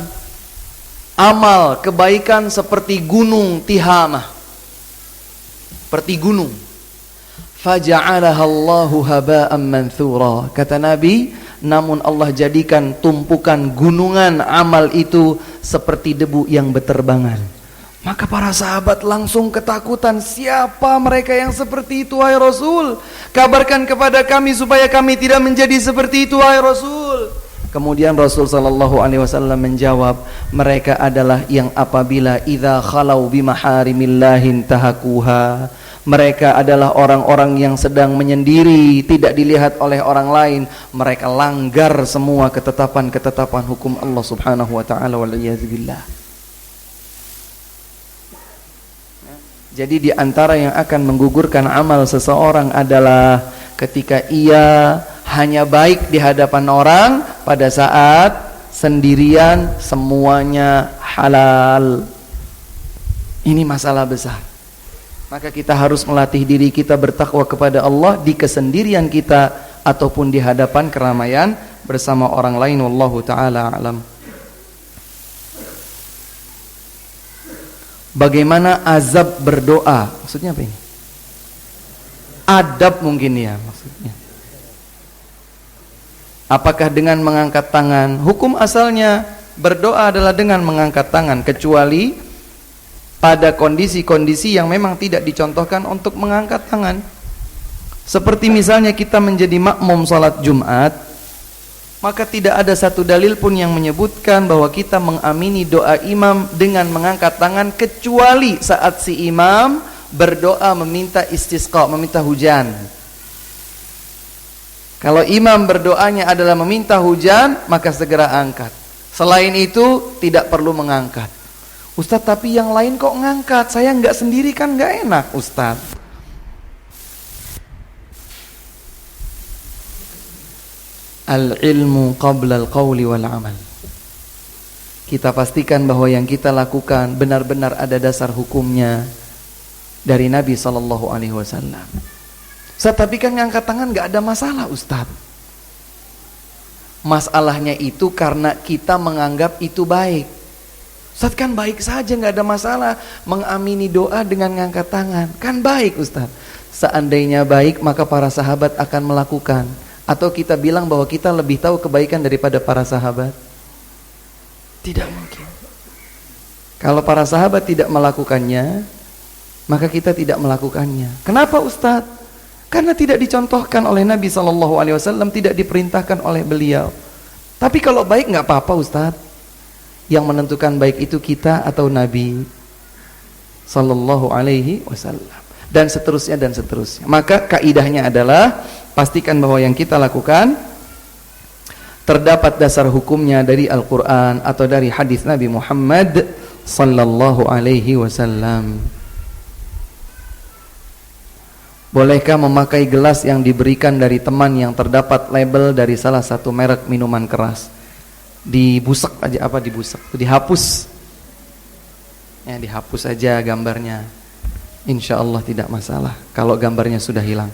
amal kebaikan seperti gunung Tihamah, seperti gunung. Faja'alaha Allahu haba'an manthura. Kata Nabi, namun Allah jadikan tumpukan gunungan amal itu seperti debu yang berterbangan. Maka para sahabat langsung ketakutan, siapa mereka yang seperti itu wahai Rasul? Kabarkan kepada kami supaya kami tidak menjadi seperti itu wahai Rasul. Kemudian Rasul sallallahu alaihi wasallam menjawab, mereka adalah yang apabila idza khalau bimaharimillahi tahakuha. Mereka adalah orang-orang yang sedang menyendiri, tidak dilihat oleh orang lain, mereka langgar semua ketetapan-ketetapan hukum Allah Subhanahu wa taala wal iyadzubillah. Jadi di antara yang akan menggugurkan amal seseorang adalah ketika ia hanya baik di hadapan orang, pada saat sendirian semuanya halal. Ini masalah besar. Maka kita harus melatih diri kita bertakwa kepada Allah di kesendirian kita ataupun di hadapan keramaian bersama orang lain. Wallahu ta'ala a'lam. Bagaimana azab berdoa? Maksudnya apa ini? Adab mungkin ya maksudnya. Apakah dengan mengangkat tangan? Hukum asalnya berdoa adalah dengan mengangkat tangan, kecuali pada kondisi-kondisi yang memang tidak dicontohkan untuk mengangkat tangan. Seperti misalnya kita menjadi makmum salat Jumat, maka tidak ada satu dalil pun yang menyebutkan bahwa kita mengamini doa imam dengan mengangkat tangan, kecuali saat si imam berdoa meminta istisqa, meminta hujan. Kalau imam berdoanya adalah meminta hujan, maka segera angkat. Selain itu tidak perlu mengangkat. Ustaz, tapi yang lain kok ngangkat? Saya enggak sendiri kan enggak enak, Ustaz. Al-ilmu qabla al-qawli wal amal. Kita pastikan bahwa yang kita lakukan benar-benar ada dasar hukumnya dari Nabi sallallahu alaihi wasallam. Ustaz, tapi kan ngangkat tangan gak ada masalah, Ustaz. Masalahnya itu karena kita menganggap itu baik. Ustaz, kan baik saja, gak ada masalah mengamini doa dengan ngangkat tangan. Kan baik, Ustaz. Seandainya baik, maka para sahabat akan melakukan. Atau kita bilang bahwa kita lebih tahu kebaikan daripada para sahabat? Tidak mungkin. Kalau para sahabat tidak melakukannya, maka kita tidak melakukannya. Kenapa, Ustaz? Karena tidak dicontohkan oleh Nabi SAW, tidak diperintahkan oleh beliau. Tapi kalau baik nggak apa-apa, Ustaz. Yang menentukan baik itu kita atau Nabi SAW, dan seterusnya dan seterusnya. Maka kaidahnya adalah pastikan bahwa yang kita lakukan terdapat dasar hukumnya dari Al-Quran atau dari hadis Nabi Muhammad SAW. Bolehkah memakai gelas yang diberikan dari teman yang terdapat label dari salah satu merek minuman keras? Dibusak aja, apa dibusak? Dihapus. Ya, dihapus aja gambarnya. Insya Allah tidak masalah kalau gambarnya sudah hilang.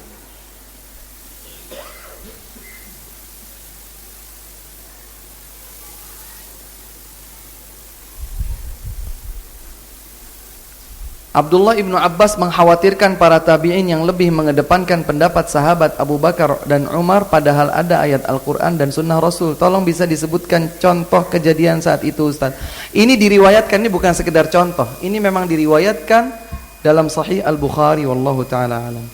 Abdullah ibnu Abbas mengkhawatirkan para tabi'in yang lebih mengedepankan pendapat sahabat Abu Bakar dan Umar, padahal ada ayat Al-Quran dan sunnah Rasul. Tolong bisa disebutkan contoh kejadian saat itu, Ustaz. Ini diriwayatkan, ini bukan sekedar contoh, ini memang diriwayatkan dalam Sahih Al-Bukhari. Wallahu ta'ala alam.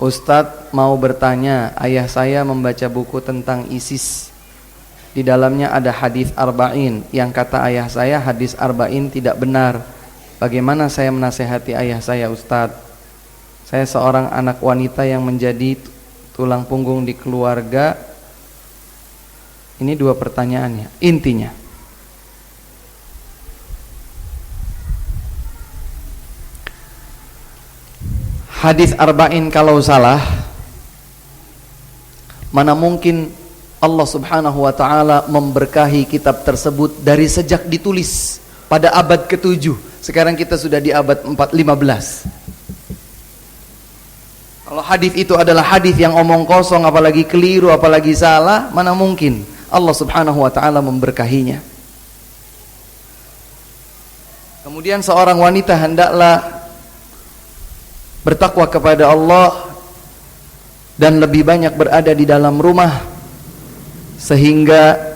Ustadz mau bertanya, ayah saya membaca buku tentang ISIS. Di dalamnya ada hadis arba'in yang kata ayah saya hadis arba'in tidak benar. Bagaimana saya menasehati ayah saya, Ustadz? Saya seorang anak wanita yang menjadi tulang punggung di keluarga. Ini dua pertanyaannya. Intinya, hadis arba'in kalau salah, mana mungkin Allah Subhanahu wa ta'ala memberkahi kitab tersebut dari sejak ditulis pada abad ke-7. Sekarang kita sudah di abad 15. Kalau hadis itu adalah hadis yang omong kosong, apalagi keliru, apalagi salah, mana mungkin Allah Subhanahu wa ta'ala memberkahinya. Kemudian seorang wanita hendaklah bertakwa kepada Allah dan lebih banyak berada di dalam rumah, sehingga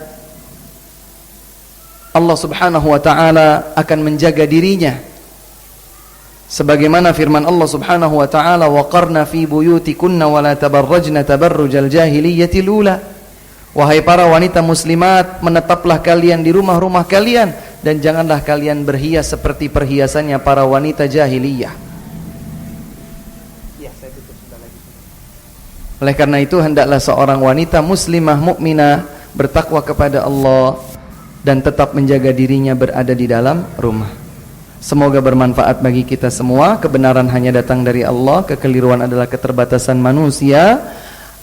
Allah Subhanahu wa taala akan menjaga dirinya. Sebagaimana firman Allah Subhanahu wa taala, "Waqarna fi buyutikunna wa la tabarrajna tabarrujal jahiliyyati lula." Wahai para wanita muslimat, menetaplah kalian di rumah-rumah kalian dan janganlah kalian berhias seperti perhiasannya para wanita jahiliyah. Oleh karena itu hendaklah seorang wanita muslimah mukminah bertakwa kepada Allah dan tetap menjaga dirinya berada di dalam rumah. Semoga bermanfaat bagi kita semua. Kebenaran hanya datang dari Allah, kekeliruan adalah keterbatasan manusia.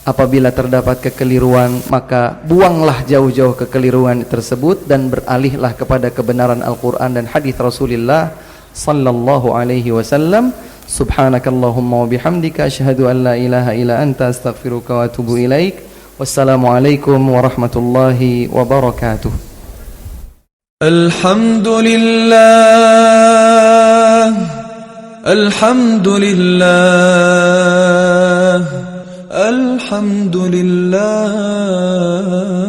Apabila terdapat kekeliruan, maka buanglah jauh-jauh kekeliruan tersebut dan beralihlah kepada kebenaran Al-Quran dan hadis Rasulullah sallallahu alaihi wasallam. Subhanakallahumma wa bihamdika asyhadu an la ilaha illa anta astaghfiruka wa atubu ilaik. Wassalamualaikum warahmatullahi wabarakatuh. Alhamdulillah, alhamdulillah, alhamdulillah.